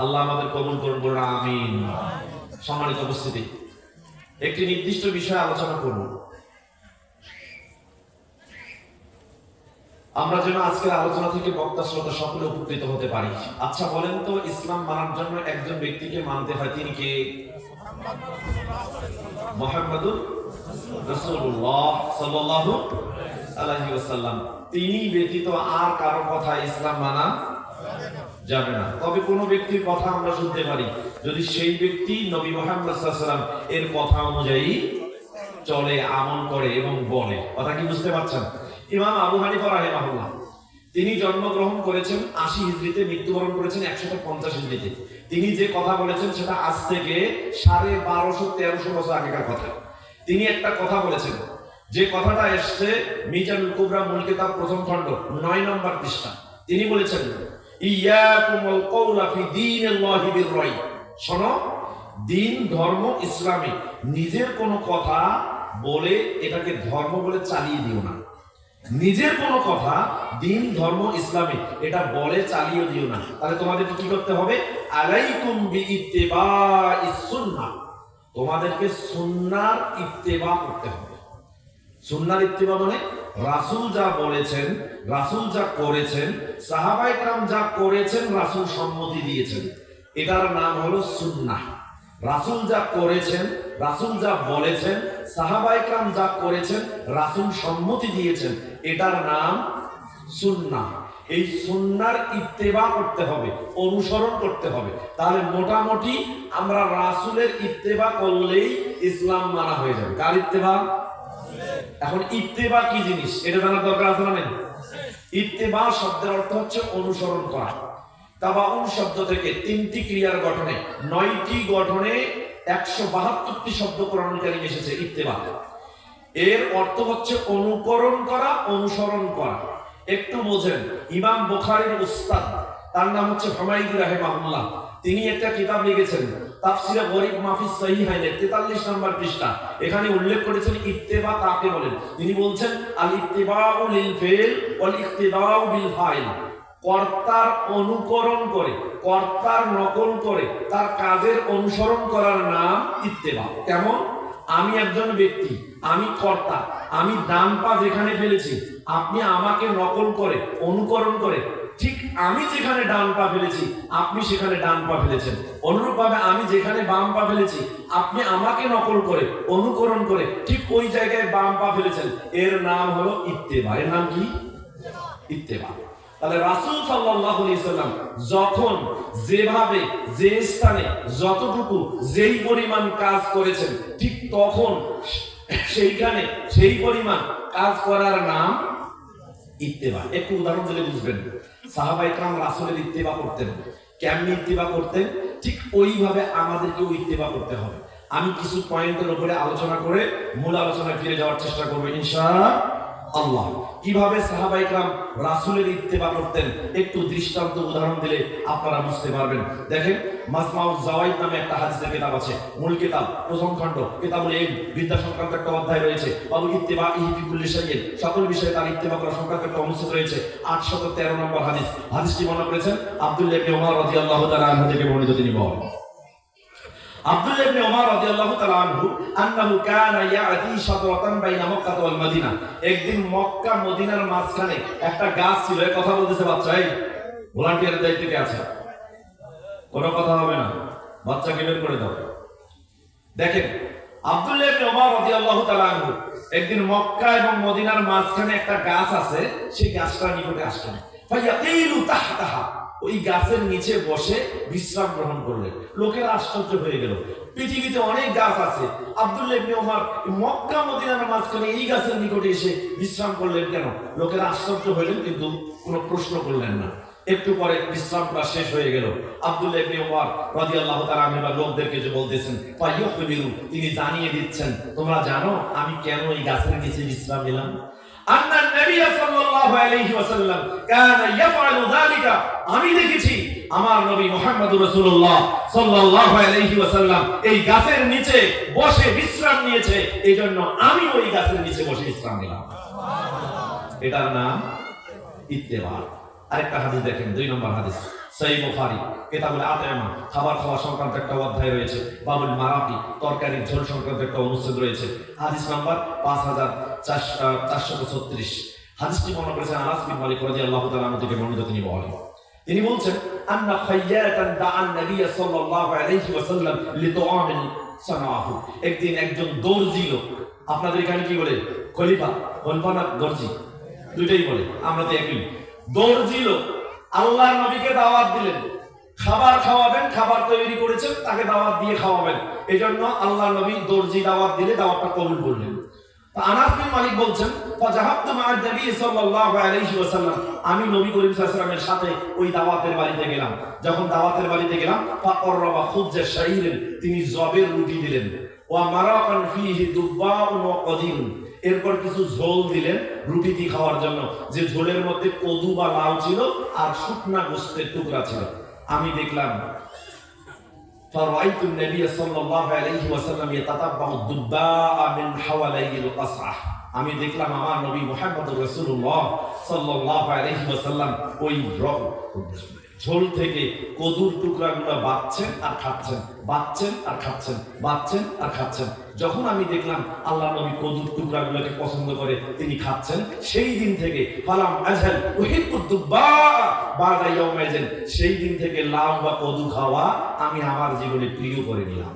আল্লাহ আমাদের কবুল করুন, বলুন আমিন। সম্মানিত উপস্থিতি, একটি নির্দিষ্ট বিষয়ে আলোচনা করব, আমরা যেন আজকের আলোচনা থেকে বক্তা শ্রোতা সকলে উপকৃত হতে পারি। আচ্ছা বলেন তো, ইসলাম মানার জন্য একজন ব্যক্তিকে মানতে হয়, তিনি কে? মুহাম্মাদুর রাসূলুল্লাহ সাল্লাল্লাহু আলাইহি ওয়াসাল্লাম। তিনি ব্যতীত আর কারো কথা ইসলাম মানা যাবে না। তবে কোন ব্যক্তির কথা আমরা শুনতে পারি, যদি সেই ব্যক্তি নবী মুহাম্মদ সাল্লাল্লাহু আলাইহি ওয়াসাল্লাম এর কথা অনুযায়ী চলে, আমল করে এবং বলে। কথা কি বুঝতে পারছেন? ইমাম আবু হানিফা রাহিমাহুল্লাহ, তিনি জন্মগ্রহণ করেছেন 80 হিজরিতে, মৃত্যুবরণ করেছেন 150 হিজরিতে। তিনি যে কথা বলেছেন সেটা আজ থেকে 1250-1300 বছর আগেকার কথা। তিনি একটা কথা বলেছেন, যে কথাটা এসছে মিজানুল কুবরা মূল কিতাব প্রথম খণ্ড 9 নম্বর পৃষ্ঠা। তিনি বলেছেন ইয়াকুমুল কওলা ফি দীনিল্লাহি বির-রাই, শোনো, দিন ধর্ম ইসলামে নিজের কোন কথা বলে এটাকে ধর্ম বলে চালিয়ে দিও না। নিজের কোন কথা দিন ধর্ম ইসলামে এটা বলে চালিয়ে দিও না। তাহলে তোমাদেরকে কি করতে হবে? আলাইকুম বিইত্তিবাইস সুন্নাহ, তোমাদেরকে সুন্নাহর ইত্তেবা করতে হবে। সুন্নাহর ইত্তেবা মানে রাসূল যা বলেছেন, রাসূল যা করেছেন, সাহাবায়ে কেরাম যা করেছেন, রাসূল সম্মতি দিয়েছেন, এটার নাম হলো সুন্নাহ। রাসূল যা করেছেন, রাসূল যা বলেছেন, সাহাবায়ে কেরাম যা করেছেন, রাসূল সম্মতি দিয়েছেন, এটার নাম সুন্নাহ। এই সুন্নাহর ইত্তেবা করতে হবে, অনুসরণ করতে হবে। তাহলে মোটামুটি আমরা রাসূলের ইত্তেবা করলেই ইসলাম মানা হয়ে যাবে। কার ইত্তেবা? এখন ইত্তেবা কি জিনিস এটা জানার দরকার আছে না? ইত্তেবা শব্দের অর্থ হচ্ছে অনুসরণ করা। তাবাউন শব্দ থেকে 3টি ক্রিয়ার গঠনে 9টি গঠনে 172টি শব্দ কোরআনুল কারীমে এসেছে ইত্তেবা। এর অর্থ হচ্ছে অনুকরণ করা, অনুসরণ করা। একটু বোঝেন, ইমাম বুখারীর উস্তাদ, তার নাম হচ্ছে হুমায়দি রাহিমাহুল্লাহ, তিনি একটা কিতাব লিখেছেন তাফসিরে গরীব মাফিস সহিহাইনের 43 নম্বর পৃষ্ঠা। এখানে উল্লেখ করেছেন ইত্তেবা কাকে বলেন। তিনি বলছেন আল ইত্তিবাউ লিল ফিল ওয়াল ইক্তিদাউ বিল ফাইল। কর্তার অনুকরণ করে, কর্তার নকল করে তার কাজের অনুসরণ করার নাম ইত্তেবা। কেমন? আমি একজন ব্যক্তি, আমি কর্তা, আমি ডান পা যেখানে ফেলেছি, আপনি আমাকে নকল করে, অনুকরণ করে, ঠিক আমি যেখানে ডান পা ফেলেছি আপনি সেখানে ডান পা ফেলেছেন। অনুরূপভাবে আমি যেখানে বাম পা ফেলেছি আপনি আমাকে নকল করে, অনুকরণ করে ঠিক ওই জায়গায় বাম পা ফেলেছেন। এর নাম হলো ইত্তেবা। এর নাম কি? ইত্তেবা। তাহলে রাসূল সাল্লাল্লাহু আলাইহি ওয়াসাল্লাম যখন যেভাবে, যে স্থানে, যতটুকু, যেই পরিমাণ কাজ করেছেন, ঠিক তখন সেইখানে সেই পরিমাণ কাজ করার নাম ইত্তেবা। একটু উদাহরণ দিলে বুঝবেন। সাহাবায়ে কেরাম রাসূলের ইত্তেবা করতেন। কেমনি ইত্তেবা করতেন? ঠিক ওইভাবে আমাদেরকেও ইত্তেবা করতে হবে। আমি কিছু পয়েন্টের উপরে আলোচনা করে মূল আলোচনায় ফিরে যাওয়ার চেষ্টা করব ইনশাআল্লাহ। কিভাবে সাহাবায়ে কেরাম রাসূলের ইত্তেবা করতেন একটু দৃষ্টান্ত উদাহরণ দিলে আপনারা বুঝতে পারবেন। দেখেন, মাজমাউজ জাওয়াইদ নামে একটা হাদিসের কিতাব আছে, মূল কিতাব, প্রথম খণ্ড, কিতাবুল ইলম, বিদ্যা সংক্রান্ত একটা অধ্যায় রয়েছে। বাবু ইত্তিবাইহি ফি কুল্লি শাইইন, সকল বিষয়ে তার ইত্তেবা করা সংক্রান্ত একটা অনুচ্ছেদ রয়েছে। 813 নম্বর হাদিস। হাদিসটি বর্ণনা করেছেন আব্দুল্লাহ ইবনে ওমর রাদিয়াল্লাহু তাআলা আনহু থেকে বর্ণিত। তিনি বলেন, আব্দুল্লাহ ইবনে ওমর রাদিয়াল্লাহু তাআলা আনহু আন্নাহু কানা ইয়াতি শাজরাতান বাইনা মক্কা ওয়াল মদিনা। একদিন মক্কা মদিনার মাঝখানে একটা গাছ ছিল। এই কথা বলতেছে বাচ্চা, এই ভলান্টিয়ারের দায়িত্বে কে আছে? কোনো কথা হবে না, বাচ্চাকে বের করে দাও। দেখেন, আব্দুল্লাহ ইবনে ওমর রাদিয়াল্লাহু তাআলা আনহু একদিন মক্কা এবং মদিনার মাঝখানে একটা গাছ আছে, সেই গাছটার নিকটে আসলেন। ফায়াকিলু তাহতাহা, ওই গাছের নিচে বসে বিশ্রাম গ্রহণ করলেন। লোকের আশ্চর্য হয়ে গেল, পৃথিবীতে অনেক গাছ আছে, আব্দুল্লাহ ইবনে ওমর মক্কা মদিনার মাঝখানে এই গাছের নিকটে এসে বিশ্রাম করলেন কেন? লোকেরা আশ্চর্য হলেন কিন্তু কোনো প্রশ্ন করলেন না। একটু পরে বিশ্রামটা শেষ হয়ে গেল। আব্দুল্লাহ ইবনে ওমর রাদিয়াল্লাহু তাআলা আনহু লোকদেরকে যে বলতেছেন, ফায়ুখবিরু, তিনি জানিয়ে দিচ্ছেন, তোমরা জানো আমি কেন এই গাছের নিচে বিশ্রাম নিলাম? আন্না নবী সাল্লাল্লাহু আলাইহি ওয়াসাল্লাম কানা ইয়াফআলু যালিকা, আমি দেখেছি আমার নবী মুহাম্মদুর রাসূলুল্লাহ সাল্লাল্লাহু আলাইহি ওয়াসাল্লাম এই গাছের নিচে বসে বিশ্রাম নিয়েছে, এজন্য আমি ওই গাছের নিচে বসে বিশ্রাম নিলাম। এটার নাম ইত্তেবা। আরেকটা হাদিস দেখেন, 2 নম্বর হাদিস, সহিহ বুখারী, কিতাবুল আত'ইমা, খাবার খাওয়া সংক্রান্ত একটা অধ্যায় রয়েছে। বাবুল মারাকি, তরকারির ঝোল সংক্রান্ত একটা অনুচ্ছেদ রয়েছে। হাদিস নাম্বার 5436। হাদিসটি বর্ণনা করেছেন আনাস বিন মালিক রাদিয়াল্লাহু তাআলা আনহু থেকে বর্ণিত। তিনি বলেন, তিনি বলছেন, আন্না খায়য়াতান দা'আন নবী সাল্লাল্লাহু আলাইহি ওয়াসাল্লাম লিতুআমিন সানাহু। একদিন একজন দর্জি লোক, আপনাদের এখানে কি বলে? খলিফা, খলিফা না দর্জি? দুইটাই বলে, আমরা তো একই। দর্জি লোক আল্লাহর নবীকে দাওয়াত দিলেন, খাবার খাওয়াবেন, খাবার তৈরি করেছেন, তাকে দাওয়াত দিয়ে খাওয়াবেন। এজন্য আল্লাহর নবী দর্জি দাওয়াত দিলে দাওয়াতটা কবুল করলেন। আনাস বিন মালিক বলছেন, ফাজাহাবতু মা'আন নবী সাল্লাল্লাহু আলাইহি ওয়াসাল্লাম, আমি নবী করিম সাল্লাল্লাহু আলাইহি ওয়াসাল্লামের সাথে ওই দাওয়াতের বাড়িতে গেলাম। যখন দাওয়াতের বাড়িতে গেলাম, ফাকররাবা খুবজা শাইরিন, তিনি জবের রুটি দিলেন। ওয়া মারাকান ফিহি দুব্বাউন ওয়া কদিম, এরপর কিছু ঝোল দিলেন রুটি দিয়ে খাওয়ার জন্য, যে ঝোলের মধ্যে কদু বা লাউ ছিল আর শুকনা গোশতের টুকরা ছিল। আমি দেখলাম, ফারাইতু নবী সাল্লাল্লাহু আলাইহি ওয়াসাল্লাম ইয়াতাতাব্বাউ দুব্বাআ মিন হাওয়ালাইল কাসআহ, আমি দেখলাম আমার নবী মুহাম্মদুর রাসূলুল্লাহ সাল্লাল্লাহু আলাইহি ওয়াসাল্লাম ওই ঝোল থেকে কদুর টুকরাগুলো বাচ্ছেন আর খাচ্ছেন, বাচ্ছেন আর খাচ্ছেন, বাচ্ছেন আর খাচ্ছেন। যখন আমি দেখলাম আল্লাহ নবী কদুর টুকরাগুলোকে পছন্দ করে তিনি খাচ্ছেন, সেই দিন থেকে ফালাম আজহাল উহিব্বুদ দুব্বা বাদা ইয়াউমাইজিন, সেই দিন থেকে লাউ বা কদু খাওয়া আমি আমার জীবনে প্রিয় করে নিলাম।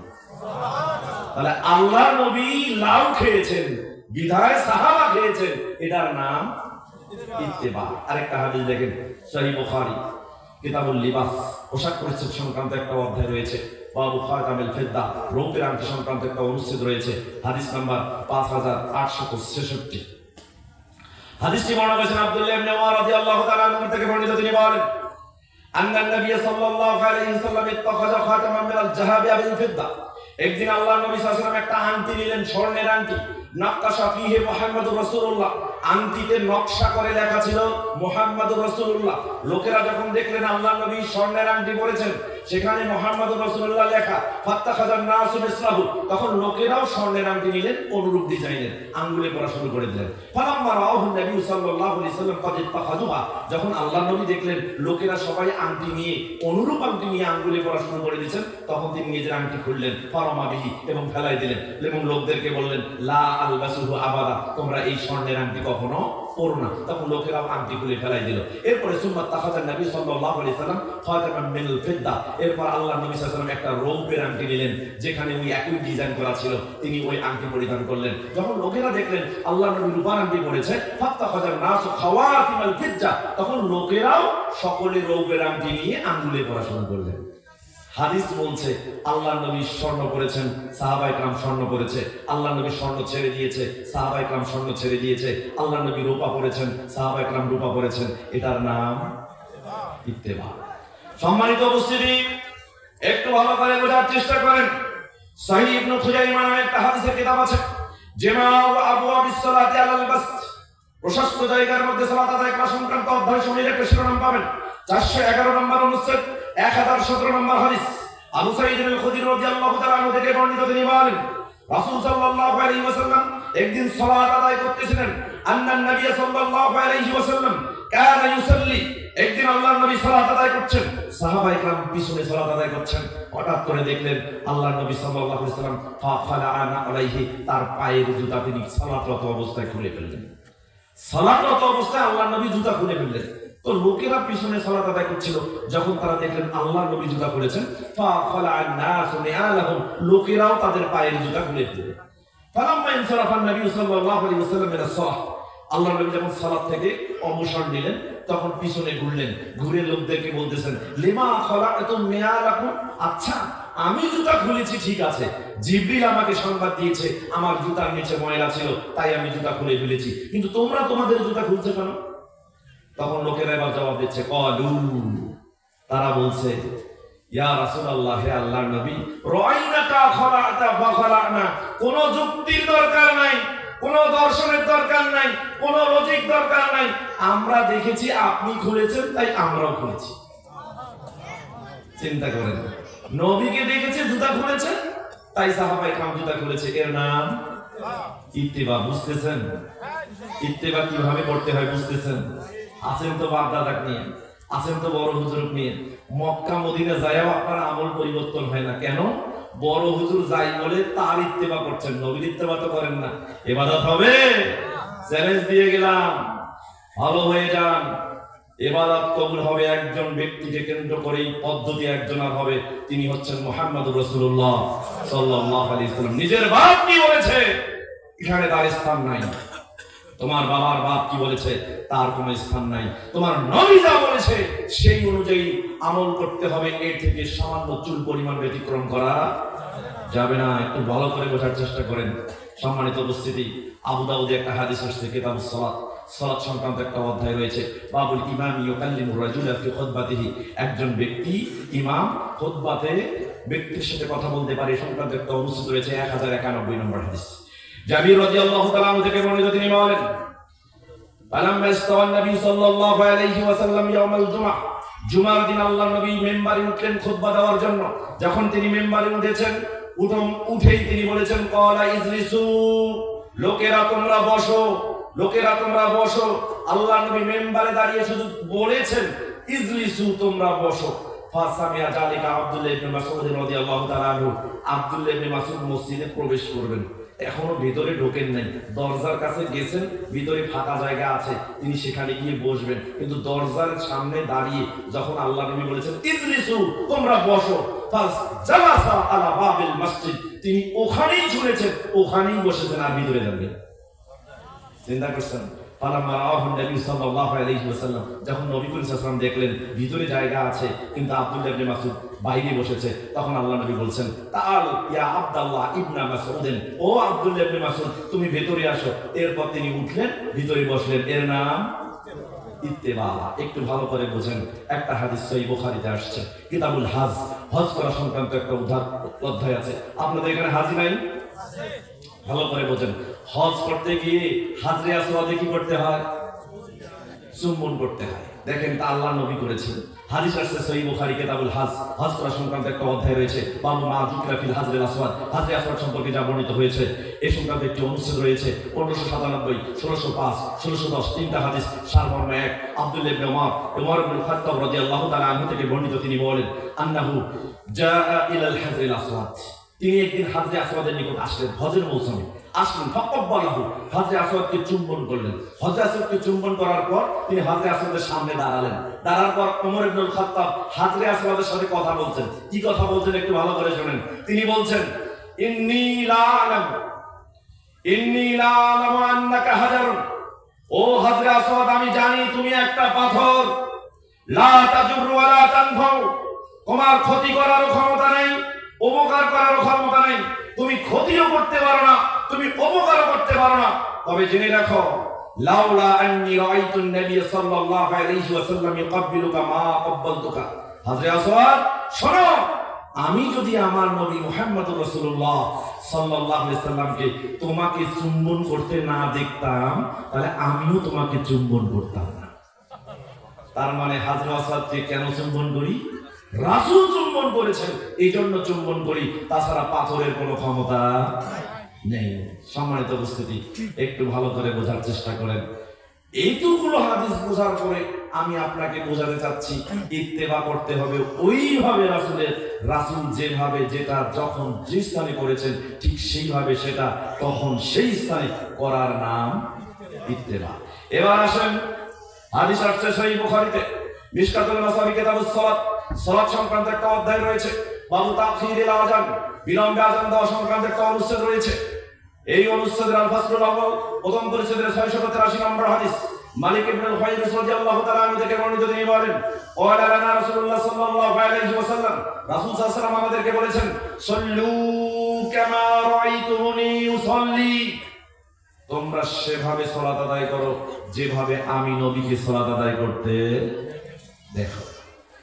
তাহলে আল্লাহ নবী লাউ খেয়েছেন, বিধায় সাহাবা খেয়েছেন, এটার নাম ইত্তেবা। আরেকটা হাদিস দেখেন, সহিহ বুখারী কিতাবুল লিবাস, পোশাক পরিচ্ছদ সংক্রান্ত একটা অধ্যায় রয়েছে। বাবু খাতামিল ফিদ্দা, রৌপ্যের আংটি সংক্রান্ত একটা অনুচ্ছেদ রয়েছে, হাদিস নাম্বার 5866। হাদিসটি বর্ণনা করেছেন আব্দুল্লাহ ইবনে ওমর রাদিয়াল্লাহু তাআলা আনহু থেকে বর্ণিত। তিনি বলেন, আন্না নবী সাল্লাল্লাহু আলাইহি ওয়াসাল্লাম ইত্তাখাযা খাতামান মিনাল যাহাবি বিল ফিদ্দা, একদিন আল্লাহর নবী সাল্লাল্লাহু আলাইহি ওয়াসাল্লাম একটা আংটি নিলেন, স্বর্ণের আংটি। নাক্কাশা ফিহি মুহাম্মাদুর রাসূলুল্লাহ, আংটিতে নকশা করে লেখা ছিল মুহাম্মাদুর রাসূলুল্লাহ। লোকেরা যখন দেখলেন আল্লাহর নবী স্বর্ণের আংটি পরেছেন, সেখানে মুহাম্মাদুর রাসূলুল্লাহ লেখা, ফাত্তাখাযান নাসু মিসলাহু, তখন লোকেরাও স্বর্ণের আংটি নিলেন, অনুরূপ ডিজাইনের আঙ্গুলে পরা শুরু করে দিলেন। ফালাম্মা রাআহু নবী সাল্লাল্লাহু আলাইহি ওয়াসাল্লাম ক্বাদ ইত্তাখাযুহা, যখন আল্লাহর নবী দেখলেন লোকেরা সবাই আংটি নিয়ে, অনুরূপ আংটি নিয়ে আঙ্গুলে পরা শুরু করে দিয়েছেন, তখন তিনি নিজের আংটি খুললেন, ফারামা বিহি, এবং ফেলাই দিলেন, এবং লোকদেরকে বললেন, লা আলবাসুহু আবাদা, তোমরা এই স্বর্ণের আংটি কখনো পরো না। তখন লোকেরাও আংটি খুলে ফেলাই দিল। এরপরে সুম্মা তাখাযান নবী সাল্লাল্লাহু আলাইহি ওয়াসাল্লাম খাতামান মিনাল ফিদ্দা, এরপর আল্লাহর নবী সাল্লাল্লাহু আলাইহি ওয়াসাল্লাম একটা রৌপ্যের আংটি নিলেন, যেখানে ওই একই ডিজাইন করা ছিল, তিনি ওই আংটি পরিধান করলেন। যখন লোকেরা দেখলেন আল্লাহর নবী রূপার আংটি পরেছে, ফাত্তাখাযান নাসু খাওয়াতিমাল ফিদ্দা, তখন লোকেরাও সকলে রৌপ্যের আংটি নিয়ে আঙ্গুলে পরা শুরু করলেন। হাদিস বলছে আল্লাহর নবী স্বর্ণ করেছেন, সাহাবায়ে কেরাম স্বর্ণ করেছে, আল্লাহর নবী স্বর্ণ ছেড়ে দিয়েছে, সাহাবায়ে কেরাম স্বর্ণ ছেড়ে দিয়েছে, আল্লাহর নবী রূপা পরেছেন, সাহাবায়ে কেরাম রূপা পরেছেন, এটার নাম ইত্তেবা। সম্মানিত উপস্থিতি, একটু ভালো করে বোঝার চেষ্টা করেন। সহিহ ইবনে খুজাইমা নামে একটা হাদিসের কিতাব আছে, জামাউ আবওয়াবিস সালাতি আলাল বাসত, প্রশস্ত জায়গার মধ্যে সালাত আদায় করা সংক্রান্ত অধ্যায় সমূহের একটা শিরোনাম পাবেন। 411 নম্বর অনুচ্ছেদ, 1017 নম্বর হাদিস। আবু সাঈদ আল খুদরি রাদিয়াল্লাহু তাআলা আনহু থেকে বর্ণিত, তিনি বলেন, রাসূল সাল্লাল্লাহু আলাইহি ওয়াসাল্লাম একদিন সালাত আদায় করতেছিলেন। আন্নান নবী সাল্লাল্লাহু আলাইহি ওয়াসাল্লাম কানা ইউসাল্লি, একদিন আল্লাহর নবী সালাত আদায় করছেন, সাহাবায়ে কেরাম পিছনে সালাত আদায় করছেন। হঠাৎ করে দেখলেন আল্লাহর নবী সাল্লাল্লাহু আলাইহি ওয়াসাল্লাম ফাখালাআনা আলাইহি, তার পায়ের জুতা তিনি সালাতরত অবস্থায় খুলে ফেললেন। সালাতরত অবস্থায় আল্লাহর নবী জুতা খুলে ফেললেন। তো লোকেরা পিছনে সালাত আদায় করছিল, যখন তারা দেখলেন আল্লাহর নবী জুতা খুলেছেন, ফাখালাআন নাসু নিআলাহুম, লোকেরাও তাদের পায়ের জুতা খুলে ফেললেন। ফালাম্মা ইনসারাফান নবী সাল্লাল্লাহু আলাইহি ওয়াসাল্লাম মিনাস সালাহ, আল্লাহর নবী যখন সালাত থেকে অবসর নিলেন, তখন পিছনে ঘুরলেন, ঘুরে লোকদেরকে বলতেছেন, লিমা খালাআতুম নিআলাকুম, আচ্ছা আমি জুতা খুলেছি ঠিক আছে, জিবরিল আমাকে সংবাদ দিয়েছে আমার জুতার নিচে ময়লা ছিল, তাই আমি জুতা খুলে ফেলেছি, কিন্তু তোমরা তোমাদের জুতা খুলছো কেন? তখন লোকেরা এবার জবাব দিচ্ছে, ক্বালু, তারা বলছে, ইয়া রাসূলুল্লাহ, হে আল্লাহর নবী, রাআইনাকা খালাআতা ফাখালানা, কোন যুক্তির দরকার নাই, কোন দর্শনের দরকার নাই, কোন লজিক দরকার নাই, আমরা দেখেছি আপনি খুলেছেন তাই আমরাও খুলেছি। চিন্তা করেন, নবীকে দেখেছে জুতা খুলেছে, তাই সাহাবায়ে কেরাম জুতা খুলেছে, এর নাম ইত্তেবা। বুঝতেছেন ইত্তেবা কিভাবে করতে হয়? বুঝতেছেন? আছেন তো বাপ দাদা নিয়ে, আছেন তো বড় হুজুর নিয়ে, মক্কা মদিনা যায়ও আপনার আমল পরিবর্তন হয় না কেন? বড় হুজুর যাই বলে তার ইত্তেবা করছেন, নবীর ইত্তেবা তো করেন না। ইবাদত হবে? চ্যালেঞ্জ দিয়ে গেলাম, ভালো হয়ে যান। ইবাদত কবুল হবে একজন ব্যক্তিকে কেন্দ্র করেই, পদ্ধতি একজন আর হবে, তিনি হচ্ছেন মুহাম্মদুর রাসূলুল্লাহ সাল্লাল্লাহু আলাইহি ওয়াসাল্লাম। নিজের বাপ কি বলেছে এখানে তার স্থান নাই, তোমার বাবার বাপ কি বলেছে তার কোনো স্থান নাই, তোমার নবী যা বলেছে সেই অনুযায়ী আমল করতে হবে, এর থেকে সামান্য চুল পরিমাণ ব্যতিক্রম করা যাবে না। একটু ভালো করে বোঝার চেষ্টা করেন। সম্মানিত উপস্থিতি, আবু দাউদে একটা হাদিস আসছে, কিতাবুস সালাত, সালাত সংক্রান্ত একটা অধ্যায় রয়েছে, বাবুল ইমাম ইউকাল্লিমুর রাজুলা ফি খুতবাতিহি, একজন ব্যক্তি ইমাম খুতবাতে ব্যক্তির সাথে কথা বলতে পারে সংক্রান্ত একটা অনুচ্ছেদ রয়েছে, 1091 নম্বর হাদিস। জাবির রাদিয়াল্লাহু তাআলা আনহু থেকে বর্ণিত, তিনি বলেন, ফালাম্মা ইস্তাওয়া নবী সাল্লাল্লাহু আলাইহি ওয়াসাল্লাম ইয়াউমাল জুমআহ, জুমার দিন আল্লাহর নবী মিম্বারে উঠলেন খুতবা দেওয়ার জন্য। যখন তিনি মিম্বারে উঠেছেন, উঠেই তিনি বলেছেন, ক্বালা ইজলিসু, লোকেরা তোমরা বসো, লোকেরা তোমরা বসো। আল্লাহর নবী মিম্বারে দাঁড়িয়ে শুধু বলেছেন, ইজলিসু তোমরা বসো। ফাসামিয়া যালিকা আব্দুল্লাহ ইবনে মাসউদ রাদিয়াল্লাহু তাআলা আনহু। আব্দুল্লাহ ইবনে মাসউদ মসজিদে প্রবেশ করবেন, এখনো ভিতরে ঢোকেন নাই, দরজার কাছে গেছেন, ভিতরে ফাঁকা জায়গা আছে, তিনি সেখানে গিয়ে বসবেন, কিন্তু দরজার সামনে দাঁড়িয়ে যখন আল্লাহ নবী বলেছেন ইজলিসু তোমরা বসো, জালাসা আলা বাবিল মসজিদ, তিনি ওখানেই ঝুলেছেন, ওখানেই বসেছেন, আর ভিতরে যাবেন। চিন্তা করছেন? যখন নবী করিম সাল্লাল্লাহু আলাইহি ওয়াসাল্লাম দেখলেন ভিতরে জায়গা আছে কিন্তু আব্দুল্লাহ ইবনে মাসউদ বাইরে বসেছে, তখন আল্লাহ নবী বলছেন তাআল ইয়া আব্দুল্লাহ ইবনে মাসউদ, ও আব্দুল্লাহ ইবনে মাসউদ তুমি ভেতরে আসো। এরপর তিনি উঠলেন, ভিতরে বসলেন, এর নাম ইত্তেবা। একটু ভালো করে বোঝেন, একটা হাদিস সহিহ বুখারীতে আসছে, কিতাবুল হজ, হজ করা সংক্রান্ত একটা অধ্যায় আছে। আপনাদের এখানে হাজি নাই? ভালো করে বোঝেন, হজ করতে গিয়ে হাজরে আসওয়াদে কি করতে হয়? চুম্বন করতে হয়। দেখেন তা আল্লাহ নবী করেছেন। হাদিস আসছে সহিহ বুখারী কিতাবুল হজ, হজ করা সংক্রান্ত একটা অধ্যায় রয়েছে, বাবু মা যুকরা ফিল হাজরে আসওয়াদ, হাজরে আসওয়াদ সম্পর্কে যা বর্ণিত হয়েছে এই সংক্রান্ত একটি অনুচ্ছেদ রয়েছে 1597, 1605, 1610, তিনটা হাদিস, সারমর্ম এক। আব্দুল্লাহ ইবনে ওমর ইবনে খাত্তাব রাদিয়াল্লাহু তাআলা আনহু থেকে বর্ণিত, তিনি বলেন আন্নাহু জাআ ইলাল হাজরিল আসওয়াদ, তিনি একদিন হাজরে আসওয়াদের নিকট আসলেন, হজের মৌসুমে আসলেন, ফাকাব্বালাহু, হাজরে আসওয়াদকে চুম্বন করলেন। হাজরে আসওয়াদকে চুম্বন করার পর তিনি হাজরে আসওয়াদের সামনে দাঁড়ালেন। দাঁড়ার পর ওমর ইবনে খাত্তাব হাজরে আসওয়াদের সাথে কথা বলছেন। কি কথা বলছেন একটু ভালো করে শুনেন। তিনি বলছেন ইন্নী লা আলামু আন্নাকা হাজারুন, ও হাজরে আসওয়াদ আমি জানি তুমি একটা পাথর, লা তাজুরু ওয়া লা তানফাউ, তোমার ক্ষতি করার ক্ষমতা নেই, উপকার করার ক্ষমতা নেই, তুমি ক্ষতিও করতে পারো না, তুমি উপকারও করতে পারো না। তবে জেনে রাখো লাউলা আন্নী রাআইতুন নবী সাল্লাল্লাহু আলাইহি ওয়াসাল্লাম ইয়াকবিলুকা মা ক্বাবালতুকা, হাজরে আসওয়াদ শোনো, আমি যদি আমার নবী মুহাম্মদুর রাসূলুল্লাহ সাল্লাল্লাহু আলাইহি ওয়াসাল্লামকে তোমাকে চুম্বন করতে না দেখতাম তাহলে আমিও তোমাকে চুম্বন করতাম না। তার মানে হাজরে আসওয়াদকে কেন চুম্বন করি? রাসূল চুম্বন করেছেন এই জন্য চুম্বন করি, তাছাড়া পাথরের কোনো ক্ষমতা নেই। সম্মানিত উপস্থিতি, একটু ভালো করে বোঝার চেষ্টা করেন। এইটুকুলো হাদিস বোঝার পরে আমি আপনাকে বোঝাতে চাচ্ছি ইত্তেবা করতে হবে ওইভাবে রাসূলের, রাসূল যেভাবে যেটা যখন যে স্থানে করেছেন ঠিক সেইভাবে সেটা তখন সেই স্থানে করার নাম ইত্তেবা। এবার আসেন হাদিস আসছে সহিহ বুখারীতে, মিশকাতুল মাসাবি কিতাবুস সালাত, সালাত সংক্রান্ত একটা অধ্যায় রয়েছে, বাবু তাখিরিল আযান, বিলম্বে আযান দেওয়া সংক্রান্ত একটা অনুচ্ছেদ রয়েছে। এই অনুচ্ছেদের আল ফাসলুল আউয়াল, প্রথম পরিচ্ছেদের 683 নম্বর হাদিস, মালিক ইবনে হুয়াইরিস রাদিয়াল্লাহু তাআলা আনহু থেকে বর্ণিত, তিনি বলেন ওয়ালা লানা রাসূলুল্লাহ সাল্লাল্লাহু আলাইহি ওয়াসাল্লাম, রাসূল সাল্লাল্লাহু আলাইহি ওয়াসাল্লাম আমাদেরকে বলেছেন সাল্লু কামা রাআইতুনি উসাল্লি, তোমরা সেভাবে সালাত আদায় করো যেভাবে আমি নবীকে সালাত আদায় করতে দেখো।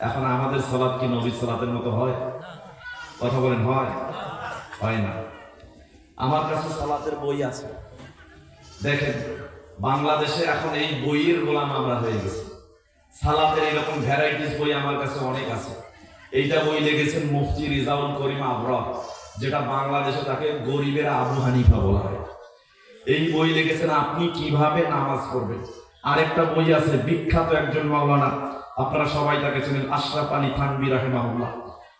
এখন আমাদের সালাত কি নবীর সালাতের মতো হয়? কথা বলেন, হয় না। আমার কাছে সালাতের বই আছে, দেখেন বাংলাদেশে এখন এই বইয়ের গোলাম আমরা হয়ে গেছি। সালাতের এরকম ভ্যারাইটিস বই আমার কাছে অনেক আছে। এইটা বই লিখেছেন মুফতি রিজাউল করিম আবরার, যেটা বাংলাদেশে তাকে গরিবের আবু হানিফা বলা হয়। এই বই লিখেছেন আপনি কিভাবে নামাজ পড়বেন। আরেকটা বই আছে বিখ্যাত একজন মাওলানা, আপনারা সবাই তাকে চেনেন, আশরাফ আলী থানভী রাহিমাহুল্লাহ,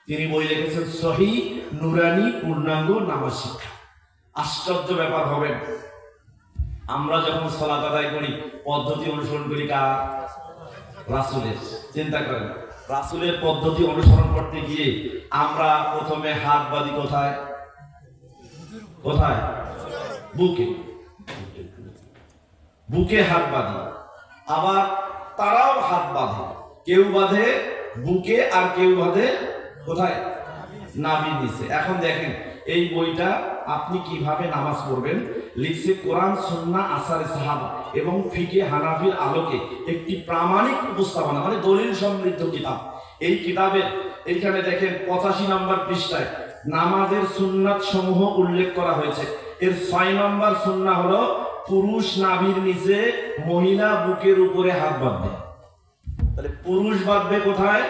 তিনি বই লিখেছেন সহিহ নুরানি পূর্ণাঙ্গ নামাজ শিক্ষা। আশ্চর্য ব্যাপার হবেন, আমরা যখন সালাত আদায় করি পদ্ধতি অনুসরণ করি কার? রাসূলের। চিন্তা করেন, রাসূলের পদ্ধতি অনুসরণ করতে গিয়ে আমরা প্রথমে হাত বাঁধি কোথায়? বুকে, বুকে হাত বাঁধি। আবার তারাও হাত বাঁধে, কেউ বাঁধে বুকে আর কেউ বাঁধে কোথায়? নাভির নিচে। এখন দেখেন এই বইটা আপনি কিভাবে নামাজ পড়বেন লিখছে কোরআন, সুন্নাহ, আসারে সাহাবা এবং ফিকে হানাফির আলোকে একটি প্রামাণিক উপস্থাপনা, মানে দলিল সমৃদ্ধ কিতাব। এই কিতাবের এইখানে দেখেন 85 নম্বর পৃষ্ঠায় নামাজের সুন্নাত সমূহ উল্লেখ করা হয়েছে। এর 6 নম্বর সুন্নাহ হলো পুরুষ নাভির নিচে, মহিলা বুকের উপরে হাত বাঁধবে। তাহলে পুরুষ বাঁধবে কোথায়?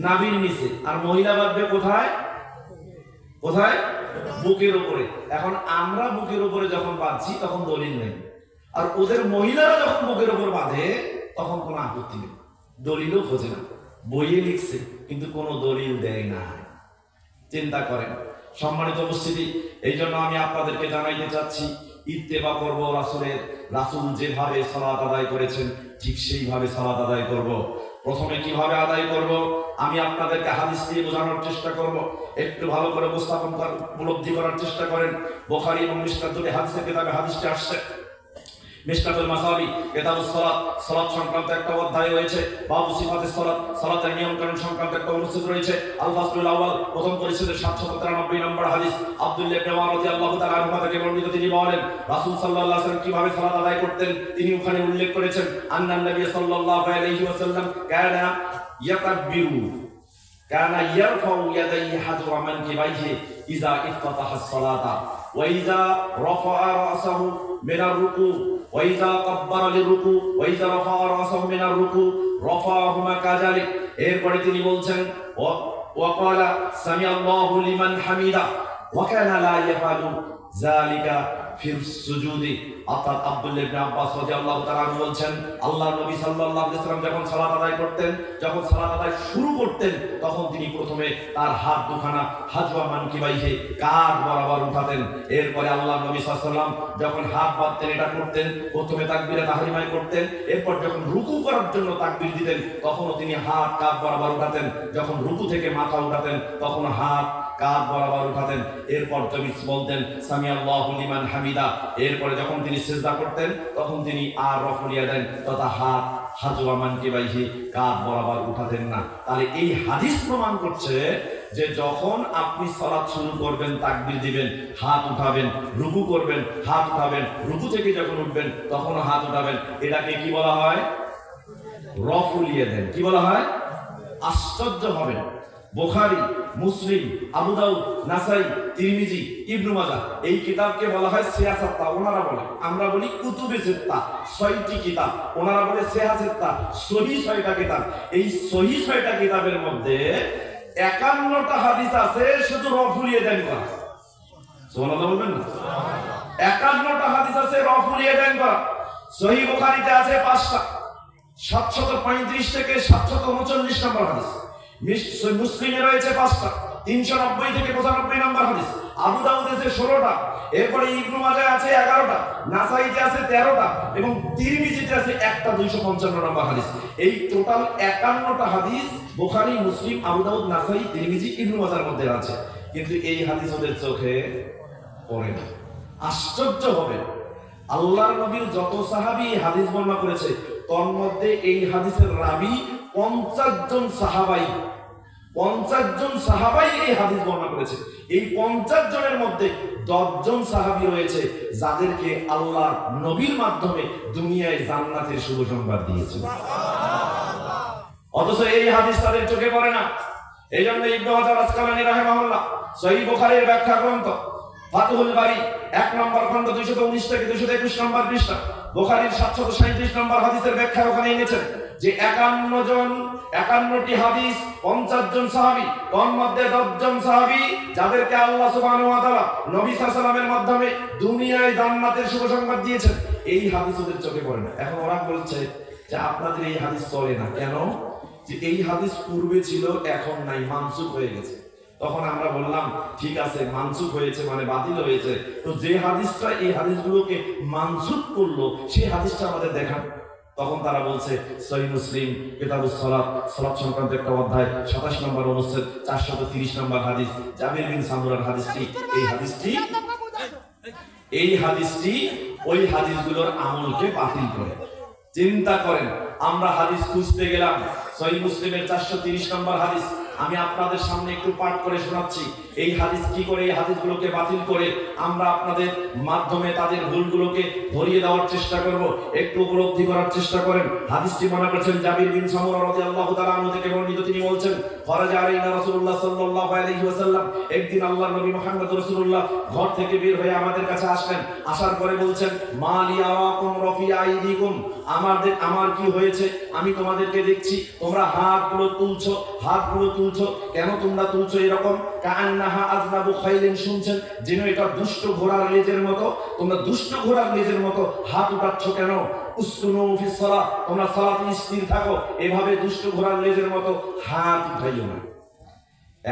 নাভির নিচে। আর মহিলা বাঁধবে কোথায়? বুকের উপরে। এখন আমরা বুকের উপরে যখন বাঁধছি তখন দলিল নেই, আর ওদের মহিলারা যখন বুকের উপর বাঁধে তখন কোনো আপত্তি নেই। দলিলও খোঁজে না, বইয়ে লিখছে কিন্তু কোনো দলিল দেয় না। চিন্তা করেন সম্মানিত উপস্থিতি, এই জন্য আমি আপনাদেরকে জানাইতে চাচ্ছি, ইত্তেবা করব রাসূলের। রাসূল যেভাবে সালাত আদায় করেছেন ঠিক সেইভাবে সালাত আদায় করব। প্রথমে কিভাবে আদায় করব আমি আপনাদেরকে হাদিস দিয়ে বোঝানোর চেষ্টা করব, একটু ভালো করে উপলব্ধি করার চেষ্টা করেন। বুখারী এবং মিশকাত দুটি হাদিসের কিতাবে হাদিসটি আসছে। মিশকাতুল মাসাবি কিতাবুস সালাত, সালাত সংক্রান্ত একটা অধ্যায় রয়েছে। বাবু সিফাতিস সালাত, সালাতের নিয়ম কানুন সংক্রান্ত একটা অনুচ্ছেদ রয়েছে। আল ফাসলুল আউয়াল, প্রথম পরিচ্ছেদের 793 নম্বর হাদিস। আব্দুল্লাহ ইবনে ওমর রাদিয়াল্লাহু তাআলা আনহু থেকে বর্ণিত, তিনি বলেন রাসূল সাল্লাল্লাহু আলাইহি ওয়াসাল্লাম কিভাবে সালাত আদায় করতেন তিনি ওখানে উল্লেখ করেছেন। আন্নান নবী সাল্লাল্লাহু আলাইহি ওয়াসাল্লাম কানা ইয়াকাব্বিরু, কানা ইয়ারফাউ ইয়াদাইহি হাযওয়া মানকিবাইহি ইযা ইফতাতাহা আস-সালাতা ওয়া ইযা রাফা'a রা'সাহু মিনার রুকু ওয়া ইযা কাব্বারা লিরুকু ওয়া ইযা রাফা'a রা'সাহু মিনার রুকু রাফা'হুমা কাযালিক। এরপরে তিনি বলছেন ওয়া ক্বালা সামিআল্লাহু লিমান হামিদা ওয়া কানা লা ইয়াফআলু যালিকা ফির সুজুদি। অর্থাৎ আব্দুল্লাহ ইবনে আব্বাস রাদিয়াল্লাহু তাআলা বলছেন আল্লাহর নবী সাল্লাল্লাহু আলাইহি ওয়াসাল্লাম যখন সালাত আদায় করতেন, যখন সালাত আদায় শুরু করতেন তখন তিনি প্রথমে তার হাত দুখানা হাজওয়া মানকিবাইহি, কাঁধ বরাবর উঠাতেন। এরপরে আল্লাহর নবী সাল্লাল্লাহু আলাইহি ওয়াসাল্লাম যখন হাত বাঁধতেন এটা করতেন, প্রথমে তাকবীরে তাহরিমায় করতেন। এরপর যখন রুকু করার জন্য তাকবীর দিতেন তখনও তিনি হাত কাঁধ বরাবর উঠাতেন। যখন রুকু থেকে মাথা উঠাতেন তখন হাত কাঁধ বরাবর উঠাতেন। এরপর তিনি বলতেন সামিআল্লাহু লিমান হামিদা। এরপরে যখন তিনি সিজদা করতেন তখন তিনি আর রফুলিয়া দেন তথা হাত হাজওয়া মানকিবাইহি, কাঁধ বরাবর উঠাতেন না। তাহলে এই হাদিস প্রমাণ করছে যে যখন আপনি সালাত শুরু করবেন তাকবীর দিবেন, হাত উঠাবেন, রুকু করবেন হাত উঠাবেন, রুকু থেকে যখন উঠবেন তখন হাত উঠাবেন। এটাকে কি বলা হয়? রফুলিয়া দেন। কি বলা হয়? আশ্চর্য হবেন, বুখারী, মুসলিম, আবু দাউদ, নাসাই, তিরমিজি, ইবনে মাজাহ এই কিতাবকে বলা হয় সিয়াসাত্তা। ওনারা বলে, আমরা বলি কুতুবে সিত্তা, 6টি কিতাব। ওনারা বলে সিয়াসাত্তা, সহিহ 6টা কিতাব। এই সহিহ 6টা কিতাবের মধ্যে 51টা হাদিস আছে শুধু রফুলিয়ে দেন করা। সুবহানাল্লাহ বলবেন না? 51টা হাদিস আছে রফুলিয়ে দেন করা। সহিহ বুখারীতে আছে 5টা, 735 থেকে 739 নম্বর হাদিস। মুসলিমে রয়েছে 5টা, 390 থেকে 95 নম্বর হাদিস। আবু দাউদে আছে 16টা, এরপরে ইবনে মাজাহ আছে 11টা, নাসাইতে আছে 13টা এবং তিরমিজিতে আছে একটা 255 নম্বর হাদিস। এই টোটাল 51টা হাদিস বুখারী, মুসলিম, আবু দাউদ, নাসাই, তিরমিজি, ইবনে মাজাহর মধ্যে আছে। কিন্তু এই হাদিস ওদের চোখে পড়ে না। আশ্চর্য হবে, আল্লাহর নবীর যত সাহাবী হাদিস বর্ণনা করেছে তার মধ্যে এই হাদিসের রাবী 50 জন সাহাবাই, 50 জন সাহাবাই এই হাদিস বর্ণনা করেছে। এই 50 জনের মধ্যে 10 জন সাহাবী রয়েছে যাদেরকে আল্লাহ নবীর মাধ্যমে দুনিয়ায় জান্নাতের শুভ সংবাদ দিয়েছে। অথচ এই হাদিস তাদের চোখে পড়ে না। এই জন্য ইবনে হাজার আসকালানী রাহিমাহুল্লাহ সহিহ বুখারীর ব্যাখ্যা গ্রন্থ ফাতহুল বারী 1 নম্বর খণ্ড 219 থেকে 221 নম্বর পৃষ্ঠা বুখারীর 737 নম্বর হাদিসের ব্যাখ্যা ওখানে এনেছেন যে 51টি হাদিস, 50 জন সাহাবী, তার মধ্যে 10 জন সাহাবী যাদেরকে আল্লাহ সুবহানাহু ওয়া তাআলা নবী সাল্লাল্লাহু আলাইহি ওয়াসাল্লামের মাধ্যমে দুনিয়ায় জান্নাতের শুভ সংবাদ দিয়েছেন। এই হাদিস ওদের চোখে পড়ে না। এখন ওরা বলছে যে আপনাদের এই হাদিস চলে না কেন? যে এই হাদিস পূর্বে ছিল এখন নাই, মানসুখ হয়ে গেছে। তখন আমরা বললাম ঠিক আছে, মানসুখ হয়েছে মানে বাতিল হয়েছে, তো যে হাদিসটা এই হাদিসগুলোকে মানসুখ করলো সেই হাদিসটা আমাদের দেখান। তখন তারা বলছে সহিহ মুসলিম কিতাবুস সালাত, সালাত সংক্রান্ত একটা অধ্যায় 27 নম্বর অনুচ্ছেদ 430 নম্বর হাদিস, জাবির বিন সামুরার হাদিসটি, এই হাদিসটি ওই হাদিসগুলোর আমলকে বাতিল করে। চিন্তা করেন, আমরা হাদিস খুঁজতে গেলাম, সহিহ মুসলিমের 430 নম্বর হাদিস আমি আপনাদের সামনে একটু পাঠ করে শোনাচ্ছি। এই হাদিস কি করে এই হাদিসগুলোকে বাতিল করে আমরা আপনাদের মাধ্যমে তাদের ভুলগুলোকে ধরিয়ে দেওয়ার চেষ্টা করব, একটু উপলব্ধি করার চেষ্টা করেন। হাদিসটি মনে করেছেন জাবির বিন সামুরা রাদিয়াল্লাহু তাআলা আনহু থেকে বর্ণিত। তিনি বলছেন খরাজা আলাইনা রাসূলুল্লাহ সাল্লাল্লাহু আলাইহি ওয়াসাল্লাম, একদিন আল্লাহর নবী মুহাম্মদ রাসূলুল্লাহ ঘর থেকে বের হয়ে আমাদের কাছে আসলেন। আসার পরে বলছেন মা লি আরাকুম রাফি আইদিকুম, আমার কি হয়েছে করেছে, আমি তোমাদেরকে দেখছি তোমরা হাতগুলো তুলছো, কেন তোমরা তুলছো এরকম? কাআন্নাহা আযনাবু খাইলিন, শুনছেন যেন এটা দুষ্ট ঘোড়ার লেজের মতো, তোমরা দুষ্ট ঘোড়ার লেজের মতো হাত উঠাচ্ছ কেন? উসকুনু ফিস সালাত, তোমরা সালাতে স্থির থাকো, এভাবে দুষ্ট ঘোড়ার লেজের মতো হাত উঠাইও না।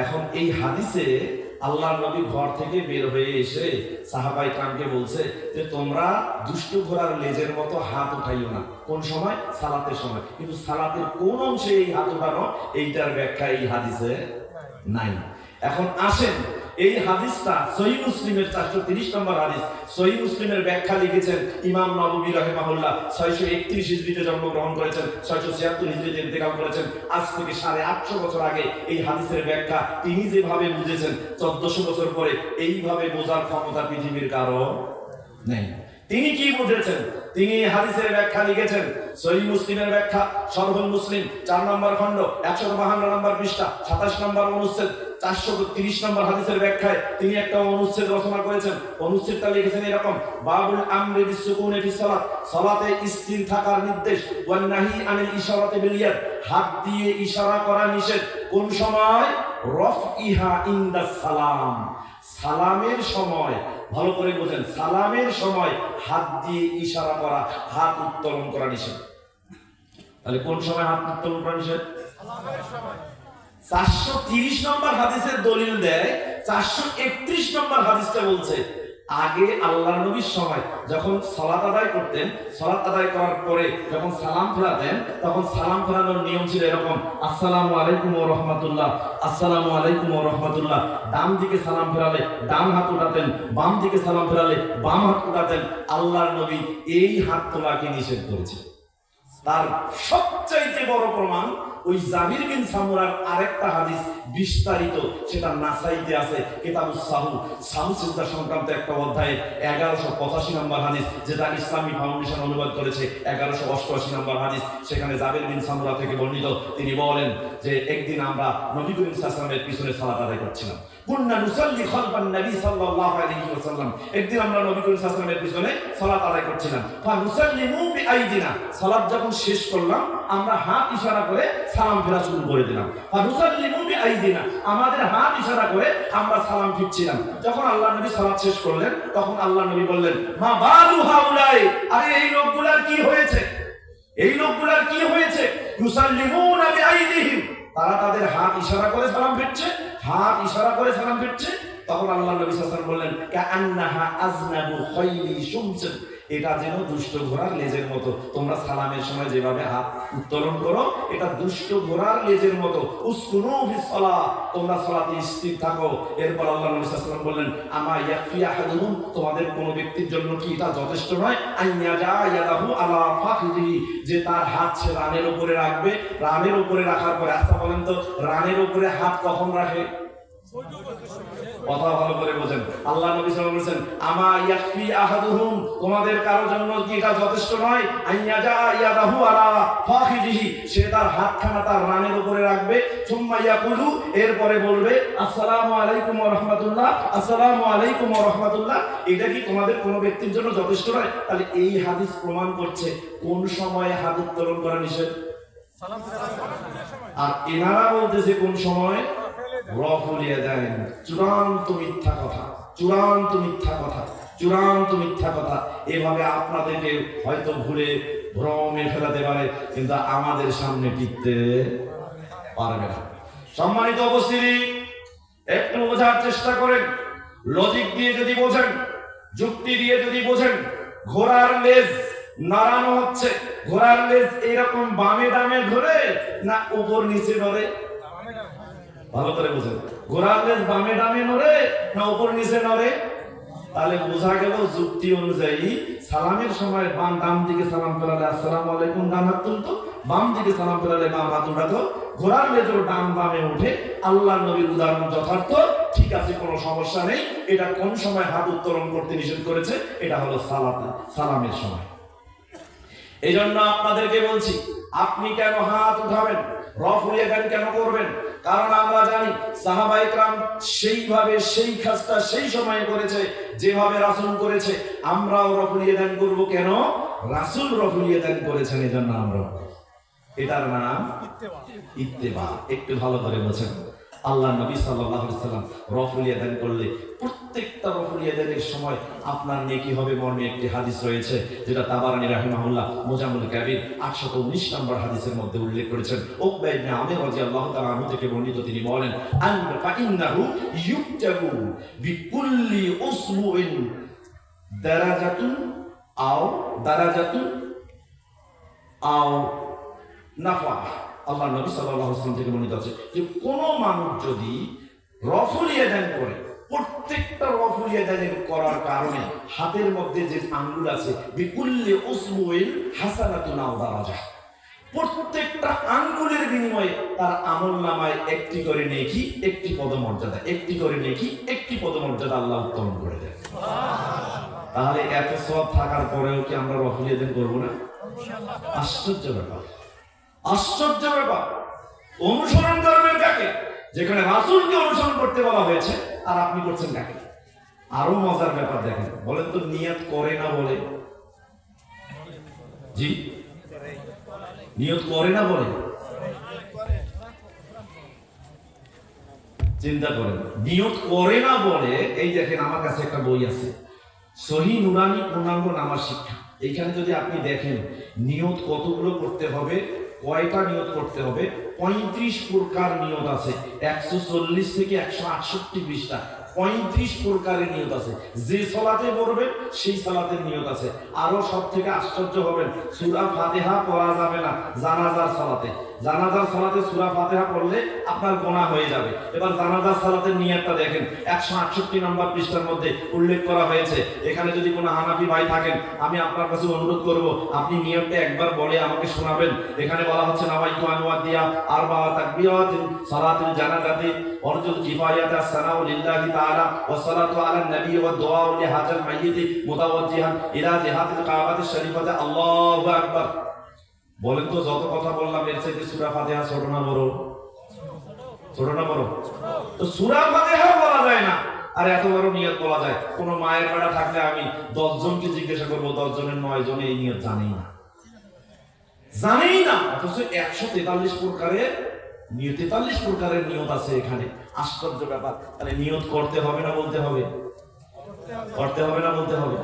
এখন এই হাদিসে আল্লাহর নবী ঘর থেকে বের হয়ে এসে সাহাবায়ে কেরামকে বলছে যে তোমরা দুষ্ট ঘোড়ার লেজের মতো হাত উঠাইও না। কোন সময়? সালাতের সময়। কিন্তু সালাতের কোন অংশে এই হাত উঠানো, এইটার ব্যাখ্যা এই হাদিসে নাই। এখন আসেন, এই হাদিসটা সহিহ মুসলিমের 430 নম্বর হাদিস। সহিহ মুসলিমের ব্যাখ্যা লিখেছেন ইমাম নববী রাহিমাহুল্লাহ। 631 হিজরিতে জন্মগ্রহণ করেছেন, 676 হিজরিতে ইন্তেকাল করেছেন। আজ থেকে 850 বছর আগে এই হাদিসের ব্যাখ্যা তিনি যেভাবে বুঝেছেন, 1400 বছর পরে এইভাবে বোঝার ক্ষমতা পৃথিবীর কারো নেই। তিনি কি বুঝেছেন? তিনি হাদিসের ব্যাখ্যা লিখেছেন। সহিহ মুসলিমের ব্যাখ্যা, শরহুল মুসলিম 4 নম্বর খণ্ড 152 নম্বর পৃষ্ঠা 27 নম্বর অনুচ্ছেদ 430 নম্বর হাদিসের ব্যাখ্যায় তিনি একটা অনুচ্ছেদ রচনা করেছেন। অনুচ্ছেদটা লিখেছেন এরকম: বাবুল আমরি বিসুকুনি ফিস সালাত, সালাতে স্থির থাকার নির্দেশ। ওয়ান নাহি আনিল ইশারাতি বিল ইয়াদ, হাত দিয়ে ইশারা করা নিষেধ। কোন সময়? রফইহা ইনদাস সালাম, সালামের সময়। ভালো করে বোঝেন, সালামের সময় হাত দিয়ে ইশারা করা, হাত উত্তোলন করা নিষেধ। তাহলে কোন সময় হাত উত্তোলন করা নিষেধ? সালামের সময়। 430 নম্বর হাদিসের দলিল দেয়। 431 নম্বর হাদিসটা বলছে আগে আল্লাহর নবীর সময় যখন সালাত আদায় করতেন, সালাত আদায় করার পরে যখন সালাম ফেরাতেন, তখন সালাম ফেরানোর নিয়ম ছিল এরকম: আসসালামু আলাইকুম ওয়া রাহমাতুল্লাহ, আসসালামু আলাইকুম ওয়া রাহমাতুল্লাহ। ডান দিকে সালাম ফেরালে ডান হাত উঠাতেন, বাম দিকে সালাম ফেরালে বাম হাত উঠাতেন। আল্লাহর নবী এই হাত তোলাকে নিষেধ করেছেন। তার সবচাইতে বড় প্রমাণ ওই জাবির বিন সামুরার আরেকটা হাদিস বিস্তারিত, সেটা নাসাইতে আছে, কিতাবুস সাহু, সাহু সিজদা সংক্রান্ত একটা অধ্যায়ে 1185 নম্বর হাদিস, যেটা ইসলামী ফাউন্ডেশন অনুবাদ করেছে 1188 নম্বর হাদিস। সেখানে জাবির বিন সামুরা থেকে বর্ণিত, তিনি বলেন যে একদিন আমরা নবী করিম সাল্লাল্লাহু আলাইহি ওয়াসাল্লামের পিছনে সালাত আদায় করছিলাম। কুন্না নুসাল্লি খালফান নবী সাল্লাল্লাহু আলাইহি ওয়াসাল্লাম, একদিন আমরা নবী করিম সাল্লাল্লাহু আলাইহি ওয়াসাল্লামের পিছনে সালাত আদায় করছিলাম। ফা নুসাল্লিমু বিআইদিনা, সালাত যখন শেষ করলাম আমরা হাত ইশারা করে সালাম ফেরা শুরু করে দিলাম। ফা নুসাল্লিমু বিআইদিনা, আমাদের হাত ইশারা করে আমরা সালাম ফিরছিলাম। যখন আল্লাহর নবী সালাত শেষ করলেন, তখন আল্লাহর নবী বললেন, মা বালু হাউলাই, আরে এই লোকগুলার কি হয়েছে? এই লোকগুলার কি হয়েছে? ইউসাল্লিমুনা বিআইদিহিম, তারা তাদের হাত ইশারা করে সালাম ফিরছে, হাত ইশারা করে সালাম ফিরছে। তখন আল্লাহ নবী সাল্লাল্লাহু আলাইহি ওয়াসাল্লাম বললেন, কাআন্নাহা আযনাবু খাইলি শুমসুন, এটা যেন দুষ্ট ঘোড়ার লেজের মতো। তোমরা সালামের সময় যেভাবে হাত উত্তোলন করো, এটা দুষ্ট ঘোড়ার লেজের মতো। উসকুনু ফিস সালাত, তোমরা সালাতে স্থির থাকো। এরপর আল্লাহ নবী সাল্লাল্লাহু আলাইহি ওয়াসাল্লাম বললেন, আমা ইয়াকফি আহাদুহুম, তোমাদের কোন ব্যক্তির জন্য কি এটা যথেষ্ট নয়? আইয়াজা ইয়াদাহু আলা ফাখিদিহি, যে তার হাত সে রানের উপরে রাখবে। রানের উপরে রাখার পরে, আচ্ছা বলেন তো, রানের উপরে হাত কখন রাখে? কথা ভালো করে বোঝেন। আল্লাহ নবী সাল্লাল্লাহু আলাইহি ওয়াসাল্লাম বলেছেন, আমা ইয়াকফি আহাদুহুম, তোমাদের কারো জন্য কি এটা যথেষ্ট নয়? আইয়াজা ইয়াদাহু আলা ফাখিদিহি, সে তার হাতখানা তার রানের উপরে রাখবে। সুম্মা ইয়াকুলু, এরপরে বলবে আসসালামু আলাইকুম ওয়া রাহমাতুল্লাহ, আসসালামু আলাইকুম ওয়া রাহমাতুল্লাহ। এটা কি তোমাদের কোনো ব্যক্তির জন্য যথেষ্ট নয়? তাহলে এই হাদিস প্রমাণ করছে কোন সময় হাত উত্তোলন করা নিষেধ? সালাম ফেরার সময়। আর এনারা বলতেছে কোন সময়? রফুলিয়া দেন। চূড়ান্ত মিথ্যা কথা, চূড়ান্ত মিথ্যা কথা, চূড়ান্ত মিথ্যা কথা। এভাবে আপনাদেরকে হয়তো ভুলে ভ্রমে ফেলাতে পারে, কিন্তু আমাদের সামনে টিকতে পারবে না। সম্মানিত উপস্থিতি, একটু বোঝার চেষ্টা করেন। লজিক দিয়ে যদি বোঝেন, যুক্তি দিয়ে যদি বোঝেন, ঘোড়ার লেজ নাড়ানো হচ্ছে, ঘোড়ার লেজ এরকম বামে ডামে ধরে না উপর নিচে ধরে? ভালো করে বুঝেন, ঘোড়ার লেজ বামে ডামে নড়ে না উপর নিচে নড়ে? তাহলে বোঝা গেল যুক্তি অনুযায়ী সালামের সময় ডান দিকে সালাম ফেরালে আসসালামু আলাইকুম ডান হাত তুলতো, বাম দিকে সালাম ফেরালে বাম হাত উঠাতো। ঘোড়ার লেজও ডান বামে উঠে। আল্লাহ নবীর উদাহরণ যথার্থ, ঠিক আছে, কোনো সমস্যা নেই। এটা কোন সময় হাত উত্তোলন করতে নিষেধ করেছে? এটা হলো সালামের সময়। এই জন্য আপনাদেরকে বলছি, আপনি কেন হাত উঠাবেন, রফুল ইয়াদান কেন করবেন? কারণ আমরা জানি সাহাবায়ে কেরাম সেইভাবে সেই কাজটা সেই সময়ে করেছে যেভাবে রাসূল করেছে। আমরাও রফুল ইয়াদান করব কেন? রাসূল রফুল ইয়াদান করেছেন, এজন্য আমরা। এটার নাম ইত্তেবা। একটু ভালো করে বোঝেন। আল্লাহ নবী সাল্লাল্লাহু আলাইহি সাল্লাম রফুল ইয়াদান করলে প্রত্যেকটা রফুল ইয়াদানের সময় আপনার নেকি হবে মর্মে একটি হাদিস রয়েছে, যেটা তাবারানী রাহিমাহুল্লাহ মুজাম্মুল কাবীর 819 নম্বর হাদিসের মধ্যে উল্লেখ করেছেন। উকবা ইবনে আমির রাদিয়াল্লাহু তাআলা আনহু থেকে বর্ণিত, তিনি বলেন আন্না ফাইন্নাহু ইউকতাবু বিকুল্লি উসবুইন দারাজাতুন আও নাফা। আল্লাহ নবী সাল্লাল্লাহু আলাইহি ওয়াসাল্লাম থেকে বর্ণিত আছে যে কোন মানুষ যদি রফুল ইয়াদান করে, প্রত্যেকটা রফুল ইয়াদান করার কারণে হাতের মধ্যে যে আঙ্গুল আছে বিকুল্লি উসবুইন হাসানাতুন আও দারাজা, প্রত্যেকটা আঙ্গুলের বিনিময়ে তার আমলনামায় একটি করে নেকি, একটি পদমর্যাদা, একটি করে নেকি, একটি পদমর্যাদা আল্লাহ উত্তোলন করে দেন। তাহলে এত সওয়াব থাকার পরেও কি আমরা রফুল ইয়াদান করব না? আশ্চর্য ব্যাপার, আশ্চর্য ব্যাপার। অনুসরণ করবেন কাকে? যেখানে রাসূলকে অনুসরণ করতে বলা হয়েছে আর আপনি করছেন কাকে? আরো মজার ব্যাপার দেখেন, বলেন তো নিয়ত করে না বলে? জি, নিয়ত করে না বলে? চিন্তা করেন, নিয়ত করে না বলে। এই দেখেন আমার কাছে একটা বই আছে, সহিহ নুরানী পূর্ণাঙ্গ নামাজ শিক্ষা। এইখানে যদি আপনি দেখেন নিয়ত কতগুলো করতে হবে, কয়টা নিয়ত করতে হবে, 35 প্রকার নিয়ত আছে। 140 থেকে 168 পৃষ্ঠা, 35 প্রকারের নিয়ত আছে। যে সালাতে পড়বেন সেই সালাতের নিয়ত আছে। আরো সব থেকে আশ্চর্য হবেন, সূরা ফাতিহা পড়া যাবে না জানাজার সালাতে। জানাজার সালাতে সূরা ফাতিহা পড়লে আপনার গুনাহ হয়ে যাবে। এবার জানাজার সালাতের নিয়তটা দেখেন, 168 নম্বর পৃষ্ঠার মধ্যে উল্লেখ করা হয়েছে। এখানে যদি কোনো হানাফি ভাই থাকেন, আমি আপনার কাছে অনুরোধ করব আপনি নিয়তটা একবার বলে আমাকে শোনাবেন। এখানে বলা হচ্ছে নাওয়াইতু আন ওয়াদিয়া আরবা তাকবীরাতিন সালাতুল জানাজাতি ওয়ারজুল কিফায়াতা সানাউ লিল্লাহি তাআলা ওয়া সালাতু আলান নবী ওয়া দুআউ লিহাজাল মাইয়িতি মুতাওয়াজ্জিহান ইলা জিহাতিল কাবাতিশ শরীফাতি আল্লাহু আকবার। বলেন তো, যত কথা বললাম এর চাইতে সূরা ফাতিহা ছোট না বড়? ছোট না বড়? তো সূরা ফাতিহা বলা যায় না আর এত বড় নিয়ত বলা যায়। কোন মায়ের বেড়া থাকলে আমি 10 জনকে জিজ্ঞাসা করবো, 10 জনের 9 জনে এই নিয়ত জানেই না, জানেই না। অথচ 143 প্রকারের নিয়ত, 43 প্রকারের নিয়ত আছে এখানে। আশ্চর্য ব্যাপার। তাহলে নিয়ত করতে হবে না বলতে হবে? করতে হবে না বলতে হবে?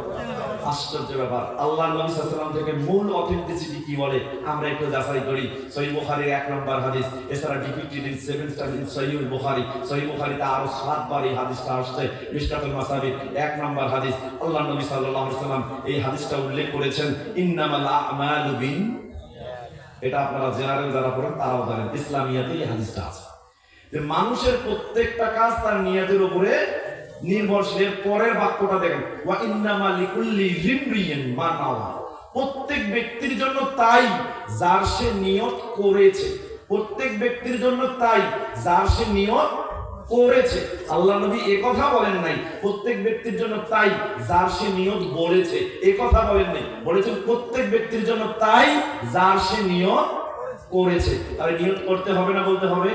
আশ্চর্য ব্যাপার। আল্লাহ নবী সাল্লাল্লাহু আলাইহি ওয়াসাল্লাম থেকে মূল অথেন্টিসিটি কি বলে আমরা একটু যাচাই করি। সহিহ বুখারীর 1 নম্বর হাদিস, এছাড়া ডিপিক্টেড ইন 7 স্টার ইন সহিহ বুখারী। সহিহ বুখারীতে আরো 7 বার এই হাদিসটা আসছে। মিশকাতুল মাসাবির 1 নম্বর হাদিস। আল্লাহ নবী সাল্লাল্লাহু আলাইহি ওয়াসাল্লাম এই হাদিসটা উল্লেখ করেছেন, ইন্নামাল আমালু বিন। এটা আপনারা জেনারেল যারা পড়েন তারাও জানেন, ইসলামিয়াতে এই হাদিসটা আছে যে মানুষের প্রত্যেকটা কাজ তার নিয়তের উপরে নির্ভরশীল। পরের বাক্যটা দেখেন, ওয়া ইন্নামা লিকুল্লি ইমরিইন মা নাওয়া। প্রত্যেক ব্যক্তির জন্য তাই যার সে নিয়ত করেছে। প্রত্যেক ব্যক্তির জন্য তাই যার সে নিয়ত করেছে। আল্লাহ নবী এ কথা বলেন নাই প্রত্যেক ব্যক্তির জন্য তাই যার সে নিয়ত বলেছে, এ কথা বলেন নাই। বলেছেন প্রত্যেক ব্যক্তির জন্য তাই যার সে নিয়ত করেছে। তাহলে নিয়ত করতে হবে না বলতে হবে?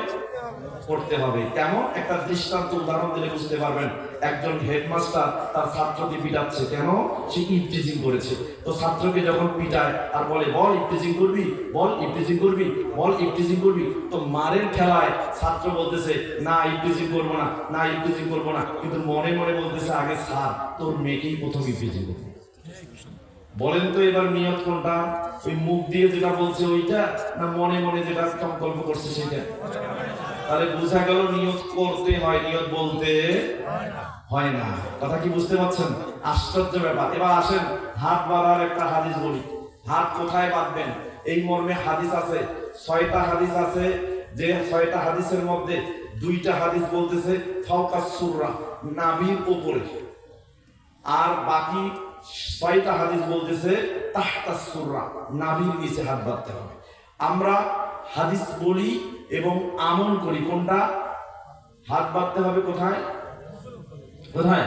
করতে হবে। কেমন? একটা দৃষ্টান্ত উদাহরণ দিলে বুঝতে পারবেন। একজন হেডমাস্টার তার ছাত্রকে পিটাচ্ছে, কেন? সে ইফটিজিং করেছে। তো ছাত্রকে যখন পিটায় আর বলে বল ইফটিজিং করবি, বল ইফটিজিং করবি, বল ইফটিজিং করবি, তো মারের খেলায় ছাত্র বলতেছে না ইফটিজিং করবো না, না ইফটিজিং করবো না, কিন্তু মনে মনে বলতেছে আগে স্যার তোর মেয়েকেই প্রথম ইফটিজিং করবো। বলেন তো এবার নিয়ত কোনটা? ওই মুখ দিয়ে যেটা বলছে ওইটা, না মনে মনে যেটা সংকল্প করছে সেটা? তাহলে বোঝা গেল নিয়ত করতে হয়, নিয়ত বলতে হয় না। কথা কি বুঝতে পারছেন? আশ্চর্য ব্যাপার। এবার আসেন হাত বাড়ার একটা হাদিস বলি। হাত কোথায় বাঁধবেন এই মর্মে হাদিস আছে, 6টা হাদিস আছে। যে 6টা হাদিসের মধ্যে 2টা হাদিস বলতেছে ফাওকাস সুররা, নাভির উপরে, আর বাকি 6টা হাদিস বলতেছে তাহতাস সুররা, নাভির নিচে হাত বাঁধতে হবে। আমরা হাদিস বলি এবং আমল করি কোনটা? হাত বাঁধতে হবে কোথায়? কোথায়?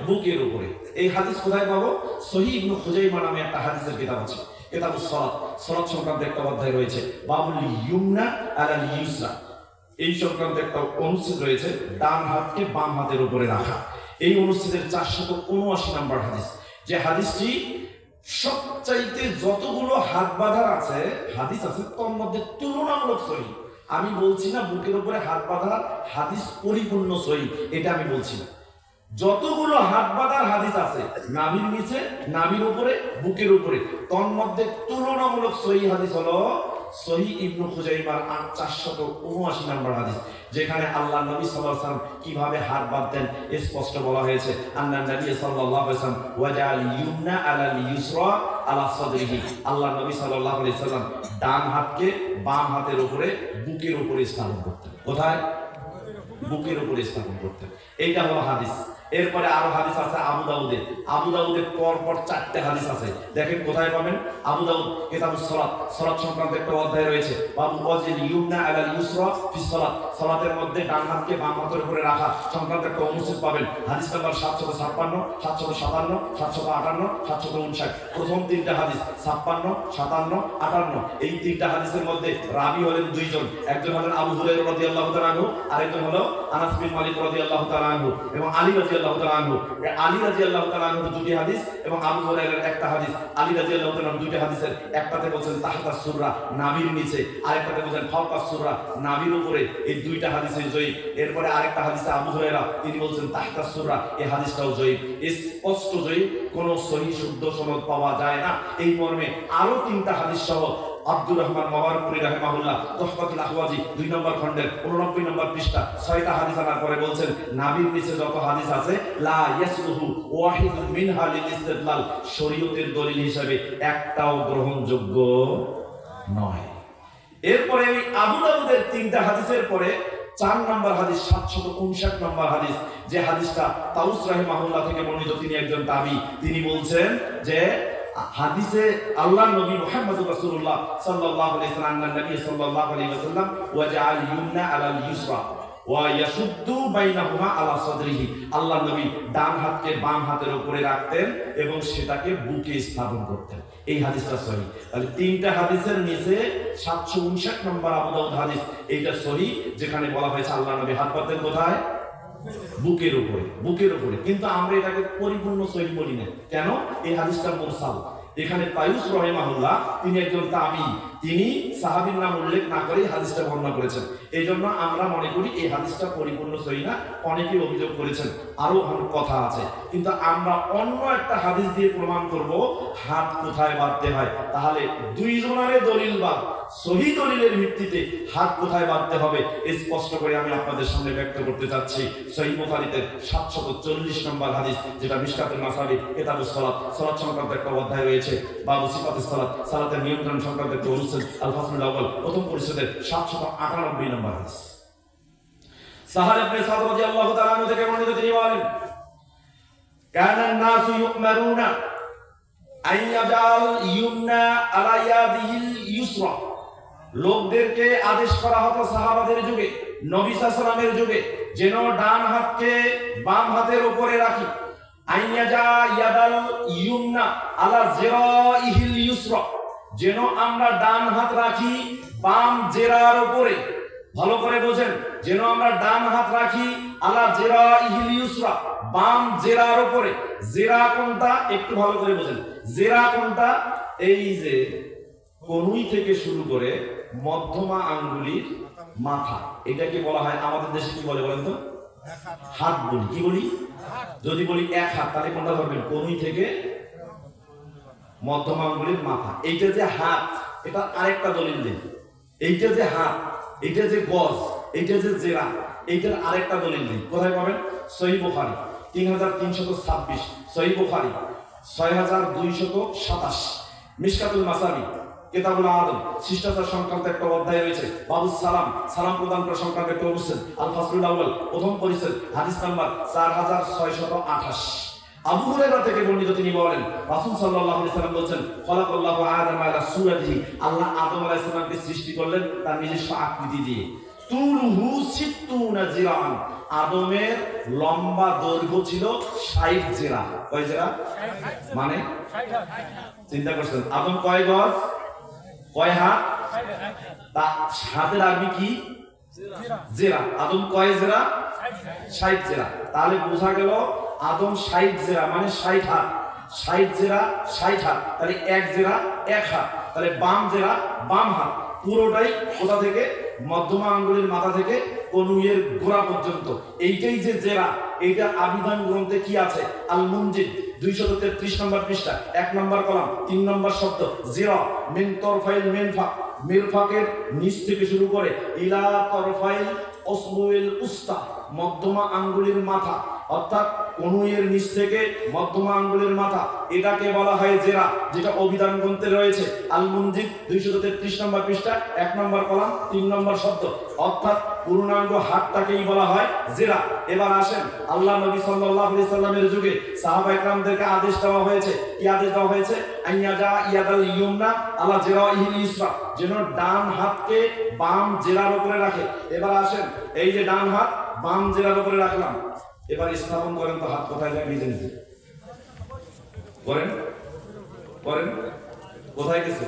বুকের উপরে। এই হাদিস কোথায় পাবো? সহিহ ইবনে খুজাইমা নামে একটা হাদিসের কিতাব আছে, কিতাবুস সালাত। সালাত সংক্রান্ত একটা অধ্যায় রয়েছে, বাবুল ইয়ুমনা আলাল ইউসরা। এই সংক্রান্ত একটা অনুচ্ছেদ রয়েছে, ডান হাতকে বাম হাতের উপরে রাখা। এই অনুচ্ছেদের 479 নম্বর হাদিস, যে হাদিসটি সবচাইতে যতগুলো হাত বাঁধার আছে হাদিস আছে তার মধ্যে তুলনামূলক সহি, আমি বলছি না বুকের উপরে হাত বাঁধার হাদিস পরিপূর্ণ সহি, এটা আমি বলছি না। যতগুলো হাত বাঁধার হাদিস আছে নাভির নিচে, নাভির উপরে, বুকের উপরে, তার মধ্যে তুলনামূলক সহি হাদিস হলো সহি ইবনু খুজাইমার 479 নম্বর হাদিস, যেখানে আল্লাহ নবী সাল্লাল্লাহু আলাইহি ওয়াসাল্লাম কিভাবে হাত বাঁধতেন স্পষ্ট বলা হয়েছে। আন্না নবী সাল্লাল্লাহু আলাইহি ওয়াসাল্লাম ওয়াজাল ইউমনা আলাল ইউসরা আলা সাদরিহি, আল্লাহ নবী সাল্লাল্লাহু আলাইহি ওয়াসাল্লাম ডান হাতকে বাম হাতের উপরে বুকের উপরে স্থাপন করতেন। কোথায়? বুকের উপরে স্থাপন করতেন। এইটা হলো হাদিস। এরপরে আরো হাদিস আছে আবু দাউদে। আবু দাউদে পর 4টে হাদিস আছে, দেখেন কোথায় পাবেন। আবু দাউদ কিতাবুস সালাত, সালাত সংক্রান্ত একটা অধ্যায় রয়েছে, বাবু ওয়াজিল ইউমনা আলাল ইউসরা ফি সালাত, সালাতের মধ্যে ডান হাতকে বাম হাতের উপরে রাখা সংক্রান্ত একটা অনুচ্ছেদ পাবেন। হাদিস নাম্বার 756, 757, 758, 759। প্রথম 3টা হাদিস 56, 57, 58। এই 3টা হাদিসের মধ্যে রাবী হলেন দুইজন, একজন হলেন আবু হুরায়রা রাদিয়াল্লাহু তাআলা আনহু, আরেকজন হলো আনাস বিন মালিক রাদিয়াল্লাহু তাআলা আনহু এবং আলী রাদিয়াল্লাহু তাআলা আনহু। আলী রাদিয়াল্লাহু তাআলা আনহু দুটি হাদিস এবং আবু হুরায়রার একটা হাদিস। আলী রাদিয়াল্লাহু তাআলা আনহু দুটি হাদিসের একটাতে বলেন তাহতা সূরা, নাভির নিচে, আরেকটাতে বলেন ফাওকা সূরা, নাভির উপরে। এই দুইটা হাদিসে জয়ীফ। এরপরে আরেকটা হাদিসে আবু হুরায়রা তিনি বলেন তাহতা সূরা, এই হাদিসটাও জয়ীফ, স্পষ্ট জয়ীফ, কোনো সহিহ শুদ্ধ সনদ পাওয়া যায় না। এই মর্মে আরো 3টা হাদিস সহ আব্দুর রহমান মাওয়ারপুরি রাহিমাহুল্লাহ তুহফাতুল আহওয়াজি 2 নম্বর খণ্ডের 89 নম্বর পৃষ্ঠা 6টা হাদিস আনার পরে বলছেন নাভির নিচে যত হাদিস আছে লা ইয়াসলুহু ওয়াহিদুন মিনহা লিল ইস্তিদলাল, শরীয়তের দলিল হিসেবে একটাও গ্রহণযোগ্য নয়। এরপরে এই আবু দাউদের 3টা হাদিসের পরে 4 নম্বর হাদিস 759 নম্বর হাদিস, যে হাদিসটা তাউস রাহিমাহুল্লাহ থেকে বর্ণিত, তিনি একজন তাবী, তিনি বলছেন যে হাদিসে আল্লাহ নবী মুহাম্মদ রাসূলুল্লাহ সাল্লাল্লাহু আলাইহি ওয়াসাল্লাম নবী সাল্লাল্লাহু আলাইহি ওয়াসাল্লাম ওয়াজআল ইউমনা আলাল ইউসরা ওয়া ইয়াশুদ্দু বাইনাহুমা আলা সাদরিহি, আল্লাহ নবী ডান হাতকে বাম হাতের উপরে রাখতেন এবং সেটাকে বুকে স্থাপন করতেন। এই হাদিসটা সহিহ। তাহলে 3টা হাদিসের নিচে 759 নম্বর আবু দাউদ হাদিস, এইটা সহিহ, যেখানে বলা হয়েছে আল্লাহ নবী হাত পাতেন কোথায়? বুকের উপরে, বুকের উপরে। কিন্তু আমরা এটাকে পরিপূর্ণ সহিহ বলি না। কেন? এই হাদিসটা মুরসাল। এখানে তায়ুস রাহিমাহুল্লাহ তিনি একজন তাবী, তিনি সাহাবীর নাম উল্লেখ না করে হাদিসটা বর্ণনা করেছেন। এই জন্য আমরা মনে করি এই হাদিসটা পরিপূর্ণ সহিহ না। অনেকে অভিযোগ করেছেন আরো কথা আছে, কিন্তু আমরা অন্য একটা হাদিস দিয়ে প্রমাণ করব হাত কোথায় বাঁধতে হয়। তাহলে দুইজনের দলিল বা সহিহ দলিলের ভিত্তিতে হাত কোথায় বাঁধতে হবে স্পষ্ট করে আমি আপনাদের সামনে ব্যক্ত করতে চাচ্ছি। সহিহ বুখারীতে 740 নম্বর হাদিস, যেটা মিশকাতুল মাসাবিহ কিতাবুস সালাত, সালাত সংক্রান্ত একটা অধ্যায় রয়েছে, বাবু সিফাতুস সালাত, সালাতের নিয়ন্ত্রণ সংক্রান্ত একটা অনুচ্ছেদ আল ফাসলুল আউয়াল, প্রথম পরিচ্ছেদের 798 নম্বর হাদিস। সাহাল ইবনে সাদ রাদিয়াল্লাহু তাআলা আনহু থেকে বর্ণিত, তিনি বলেন কানান নাসু ইউমারুনা আন ইয়াজাল ইউমনা আলা ইয়াদিহিল ইউসরা, লোকদেরকে আদেশ করা হতো সাহাবাদের যুগে, নবী সাল্লাল্লাহু আলাইহি ওয়াসাল্লামের যুগে, যেন ডান হাতকে বাম হাতের উপরে রাখি। আইয়াজা ইয়াদাল ইউমনা আলা জিরাইহিল ইউসরা, যেন আমরা ডান হাত রাখি বাম জেরার উপরে। ভালো করে বোঝেন, যেন আমরা ডান হাত রাখি আলা জিরাইহিল ইউসরা, বাম জেরার উপরে। জেরা কোনটা একটু ভালো করে বোঝেন। জেরা কোনটা? এই যে কনুই থেকে শুরু করে মধ্যমা আঙ্গুলির মাথা, এটাকে বলা হয় আমাদের দেশে কি বলে বলেন তো? হাত বলি। কি বলি? যদি বলি এক হাত, তাহলে কোনটা ধরবেন? কনুই থেকে মধ্যমা আঙ্গুলির মাথা। এইটা যে হাত, এটা আরেকটা দলিল দিন। এইটা যে হাত, এইটা যে গজ, এইটা যে জেরা, এইটার আরেকটা দলিল দিন। কোথায় পাবেন? সহিহ বুখারী 3326, সহিহ বুখারী 6227, মিশকাতুল মাসাবি কিতাবুল আদব, শিষ্টাচার সংক্রান্ত একটা অধ্যায় রয়েছে, বাবু সালাম, সালাম প্রদান করা সংক্রান্ত একটা অনুচ্ছেদ, আল ফাসলুল আউয়াল, প্রথম পরিচ্ছেদ, হাদিস নাম্বার 4628। আবু হুরায়রা থেকে বর্ণিত, তিনি বলেন রাসূল সাল্লাল্লাহু আলাইহি ওয়াসাল্লাম বলেন খলাকাল্লাহু আদম আলা সূরাতিহি, আল্লাহ আদম আলাইহিস সালামকে সৃষ্টি করলেন তার নিজস্ব আকৃতি দিয়ে। তুলহু 60 জিরান, আদমের লম্বা দৈর্ঘ্য ছিল 60 জিরা। কয় জিরা? মানে চিন্তা করছেন আদম কয় গজ, কয় হাত? তা হাতের আরবি কি? জেরা। আদম কয় জেরা? 60 জেরা। তাহলে বোঝা গেল আদম 60 জেরা মানে 60 হাত, 60 জেরা 60 হাত, তাহলে 1 জেরা 1 হাত, তাহলে বাম জেরা বাম হাত, পুরোটাই কোথা থেকে? মধ্যমা আঙ্গুলের মাথা থেকে কনুইয়ের গোড়া পর্যন্ত। এইটাই যে জেরা, এইটা আবিধান গ্রন্থে কি আছে? আল মুনজিদ 233 নম্বর পৃষ্ঠা, 1 নম্বর কলাম, 3 নম্বর শব্দ, জিরা মিন তরফাইল মিনফাক, মিরফাকের নিচ থেকে শুরু করে ইলা তরফাইল ওসবুল উস্তা, মধ্যমা আঙ্গুলের মাথা, অর্থাৎ কনুইয়ের নিচ থেকে মধ্যমা আঙ্গুলের মাথা, এটাকে বলা হয় জেরা, যেটা অভিধান গ্রন্থে রয়েছে আল মুনজিদ 233 নম্বর পৃষ্ঠা, 1 নম্বর কলাম, 3 নম্বর শব্দ, অর্থাৎ পূর্ণাঙ্গ হাতটাকেই বলা হয় জেরা। এবার আসেন, আল্লাহ নবী সাল্লাল্লাহু আলাইহি সাল্লামের যুগে সাহাবা ইকরামদেরকে আদেশ দেওয়া হয়েছে, কি আদেশ দেওয়া হয়েছে? আইয়াজা ইয়াদাল ইয়ুমনা আলা জিরাইহিল ইসরা, যেন ডান হাতকে বাম জেরার উপরে রাখে। এবার আসেন, এই যে ডান হাত বাম জেরার উপরে রাখলাম, এবার স্থাপন করেন তো হাত কোথায় যায়? নিজে নিজে করেন, করেন, কোথায় গেছে?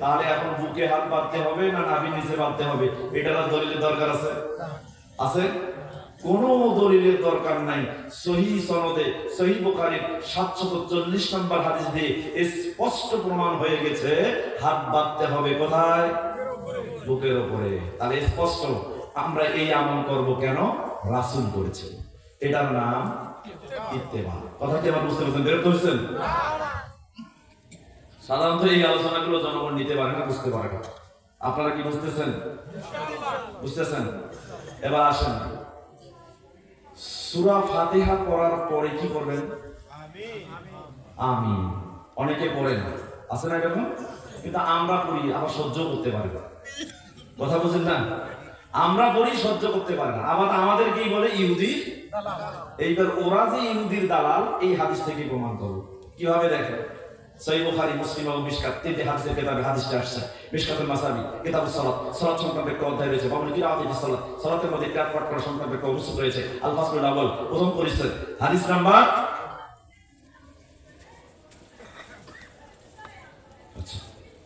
তাহলে এখন বুকে হাত বাঁধতে হবে না নাভির নিচে বাঁধতে হবে? এটার দলিলের দরকার আছে? আছে? কোনো দলিলের দরকার নাই। সহিহ সনদে সহিহ বুখারীর 740 নম্বর হাদিস দিয়ে স্পষ্ট প্রমাণ হয়ে গেছে হাত বাঁধতে হবে কোথায়? বুকের উপরে। তাহলে স্পষ্ট আমরা এই আমল করব কেন? রাসূল করেছেন, এটার নাম ইত্তেবা। কথা কি আমার বুঝতে পারছেন? বের করছেন? সাধারণত এই আলোচনাগুলো জনগণ নিতে পারে না, বুঝতে পারে না। আপনারা কি বুঝতেছেন? বুঝতেছেন? এবার আসেন, সূরা ফাতিহা পড়ার পরে কি করবেন? আমিন। অনেকে পড়েন, আছে না এরকম? কিন্তু আমরা পড়ি, আবার সহ্য করতে পারি না। কথা বুঝেন না? আমরা পড়ি, সহ্য করতে পারি না। আবার আমাদেরকেই বলে ইহুদি। এইবার ওরা যে ইহুদির দালাল, এই হাদিস থেকে প্রমাণ করো কিভাবে? দেখেন, সহিহ বুখারী, মুসলিম এবং মিশকাত, তিনটি হাদিসের কিতাবে হাদিসটা আসছে। মিশকাতুল মাসাবি, কিতাবুস সালাত, সালাত সংক্রান্ত একটা অধ্যায় রয়েছে। বাবুল কিরাআতিস সালাত, সালাতের মধ্যে কিরাত পাঠ করা সংক্রান্ত একটা অনুচ্ছেদ রয়েছে। আল ফাসলুল আউয়াল, প্রথম পরিচ্ছেদ, হাদিস নাম্বার। আচ্ছা,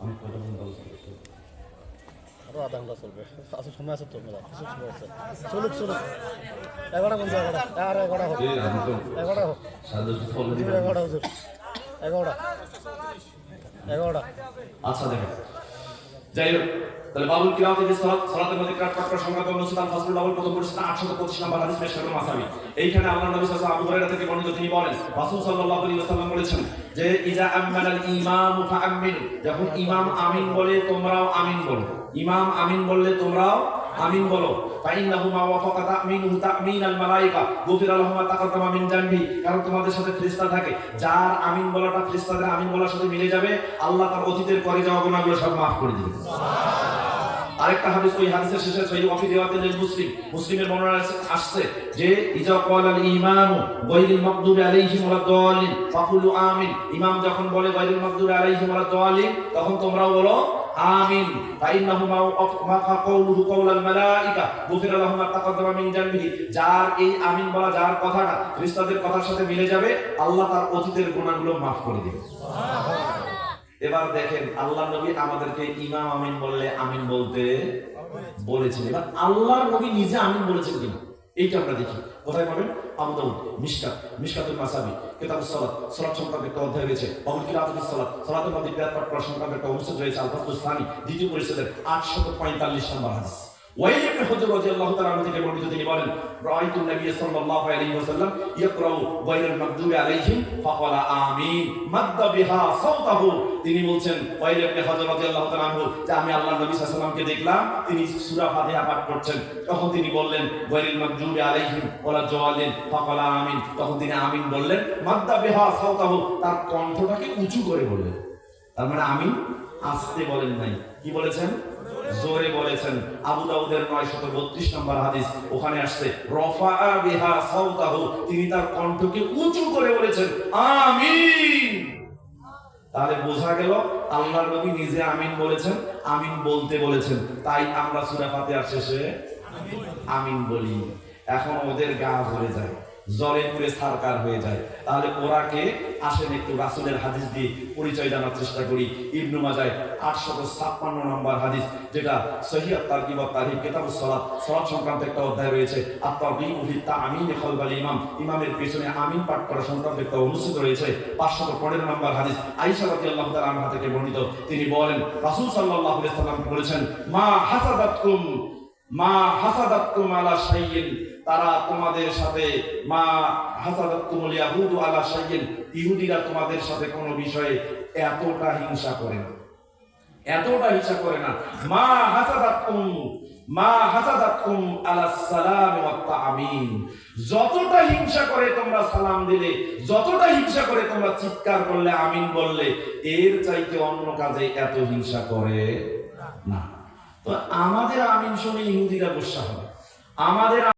আমি কয়টা বলতে বলছি? আরো আধা ঘন্টা চলবে, আসলে সময় আছে তো? চলুক চলুক, 11টা বলছে, 11টা আর 11টা হোক, 11টা হোক, 11টা হুজুর, 11টা। আচ্ছা দেখেন, যাই হোক, তাহলে বাবুল কিরাআতিস সালাত, সালাতের মধ্যে কিরাত পাঠ করা সংক্রান্ত অনুচ্ছেদ আল ফাসলুল আউয়াল, প্রথম পরিচ্ছেদ, 825 নম্বর হাদিস, মিশকাতুল মাসাবি। এইখানে আল্লাহর নবী সাল্লাল্লাহু আলাইহি ওয়াসাল্লাম আবু হুরায়রা থেকে বর্ণিত, তিনি বলেন রাসূল সাল্লাল্লাহু আলাইহি ওয়াসাল্লাম বলেছেন যে ইজা আমানাল ইমামু ফাআমিনু, যখন ইমাম আমিন বলে তোমরাও আমিন বলো। ইমাম আমিন বললে তোমরাও আমিন বলো। ফাইন্নাহু মা ওয়াফাকা তামিনুহু তামিনাল মালায়েকা গুফিরা লাহুম মা তাকাদ্দামা মিন জানবি, কারণ তোমাদের সাথে ফেরেশতা থাকে, যার আমিন বলাটা ফেরেশতাদের আমিন বলার সাথে মিলে যাবে, আল্লাহ তার অতীতের করে যাওয়া গুনাহগুলো সব মাফ করে দিবেন। আরেকটা হাদিস, ওই হাদিসের শেষে সহিহ ওয়াফি রিওয়ায়াতুল মুসলিম, মুসলিমের বর্ণনা আসছে যে ইজা ক্বালাল ইমামু গায়রিল মাগদুবি আলাইহিম ওয়ালাদ-দাল্লিন ফাকুলু আমিন, ইমাম যখন বলে গায়রিল মাগদুবি আলাইহিম ওয়ালাদ-দাল্লিন, তখন তোমরাও বলো আমিন। ফাইন্নাহু মা কাউলুহু কাউলাল মালায়েকা গুফিরা লাহুম মা তাকাদ্দামা মিন জানবিহি, যার এই আমিন বলা, যার কথাটা ফেরেশতাদের কথার সাথে মিলে যাবে, আল্লাহ তার অতীতের গুনাহগুলো মাফ করে দিবেন। সুবহানাল্লাহ। এবার দেখেন, আল্লাহ নবী আমাদেরকে ইমাম আমিন বললে আমিন বলতে বলেছেন। এবার আল্লাহর নবী নিজে আমিন বলেছেন কিনা এইটা আমরা দেখি। কোথায় পাবেন? আবু দাউদ, মিশকাত, মিশকাতুল মাসাবি, কিতাবুস সালাত, সালাত সংক্রান্ত একটা অধ্যায় রয়েছে। বাবুল কিরাআতিস সালাত, সালাতের মধ্যে কিরাত পাঠ করা সংক্রান্ত একটা অনুচ্ছেদ রয়েছে। আল ফাসলুস সানি, দ্বিতীয় পরিচ্ছেদের 845 নম্বর হাদিস। ওয়াইল ইবনে হুজর রাদিয়াল্লাহু তাআলা আনহু থেকে বর্ণিত, তিনি বলেন রাআইতু নবী সাল্লাল্লাহু আলাইহি ওয়াসাল্লাম ইয়াকরাউ গায়রিল মাগদুবি আলাইহিম ফাকালা আমিন মাদ্দা বিহা সাওতাহু। তিনি বলছেন, ওয়াইল ইবনে হুজর রাদিয়াল্লাহু তাআলা আনহু, যে আমি আল্লাহর নবী সাল্লাল্লাহু আলাইহি ওয়াসাল্লামকে দেখলাম তিনি সূরা ফাতিহা পাঠ করছেন, তখন তিনি বললেন গায়রিল মাগদুবি আলাইহিম ওয়ালাদ-দাল্লিন ফাকালা আমিন, তখন তিনি আমিন বললেন, মাদ্দা বিহা সাওতাহু, তার কণ্ঠটাকে উঁচু করে বললেন। তার মানে আমিন আস্তে বলেন নাই, কি বলেছেন? জোরে বলেছেন। আবু দাউদের 932 নম্বর হাদিস, ওখানে আসছে রফাআ বিহা সাওতাহু, তিনি তার কণ্ঠকে উঁচু করে বলেছেন আমিন। তাহলে বোঝা গেল আল্লাহর নবী নিজে আমিন বলেছেন, আমিন বলতে বলেছেন, তাই আমরা সূরা ফাতিহার শেষে আমিন বলি। এখন ওদের গা ভরে যায়, জলে পুরে সারকার হয়ে যায়। তাহলে ওরা কে? আসেন একটু রাসূলের হাদিস দিয়ে পরিচয় জানার চেষ্টা করি। ইবনে মাজাহ 856 নম্বর হাদিস, যেটা সহিহ তারগিব ওয়া তারহিব কিতাবুস সালাত, সালাত সংক্রান্ত একটা অধ্যায় রয়েছে। আত-তারগিব ফি তা'মিন খালফাল ইমাম, ইমামের পেছনে আমিন পাঠ করা সংক্রান্ত একটা অনুচ্ছেদ রয়েছে। 515 নম্বর হাদিস, আয়েশা রাদিয়াল্লাহু তাআলা আনহা থেকে বর্ণিত। তিনি বলেন রাসূল সাল্লাল্লাহু আলাইহি ওয়াসাল্লাম বলেছেন, মা হাসাদাতকুম আলা শাইইন, তারা তোমাদের সাথে মা হাসাদাতকুমুল ইয়াহুদু আলা শাইইন, ইহুদিরা তোমাদের সাথে কোনো বিষয়ে এতটা হিংসা করে না, এতটা হিংসা করে না। মা হাসাদাতকুম আলা সালাম ওয়া তা'মিন, যতটা হিংসা করে তোমরা সালাম দিলে, যতটা হিংসা করে তোমরা চিৎকার করলে, আমিন বললে, এর চাইতে অন্য কাজে এত হিংসা করে না। তো আমাদের আমিন শুনে ইহুদিরা গোসা হবে, আমাদের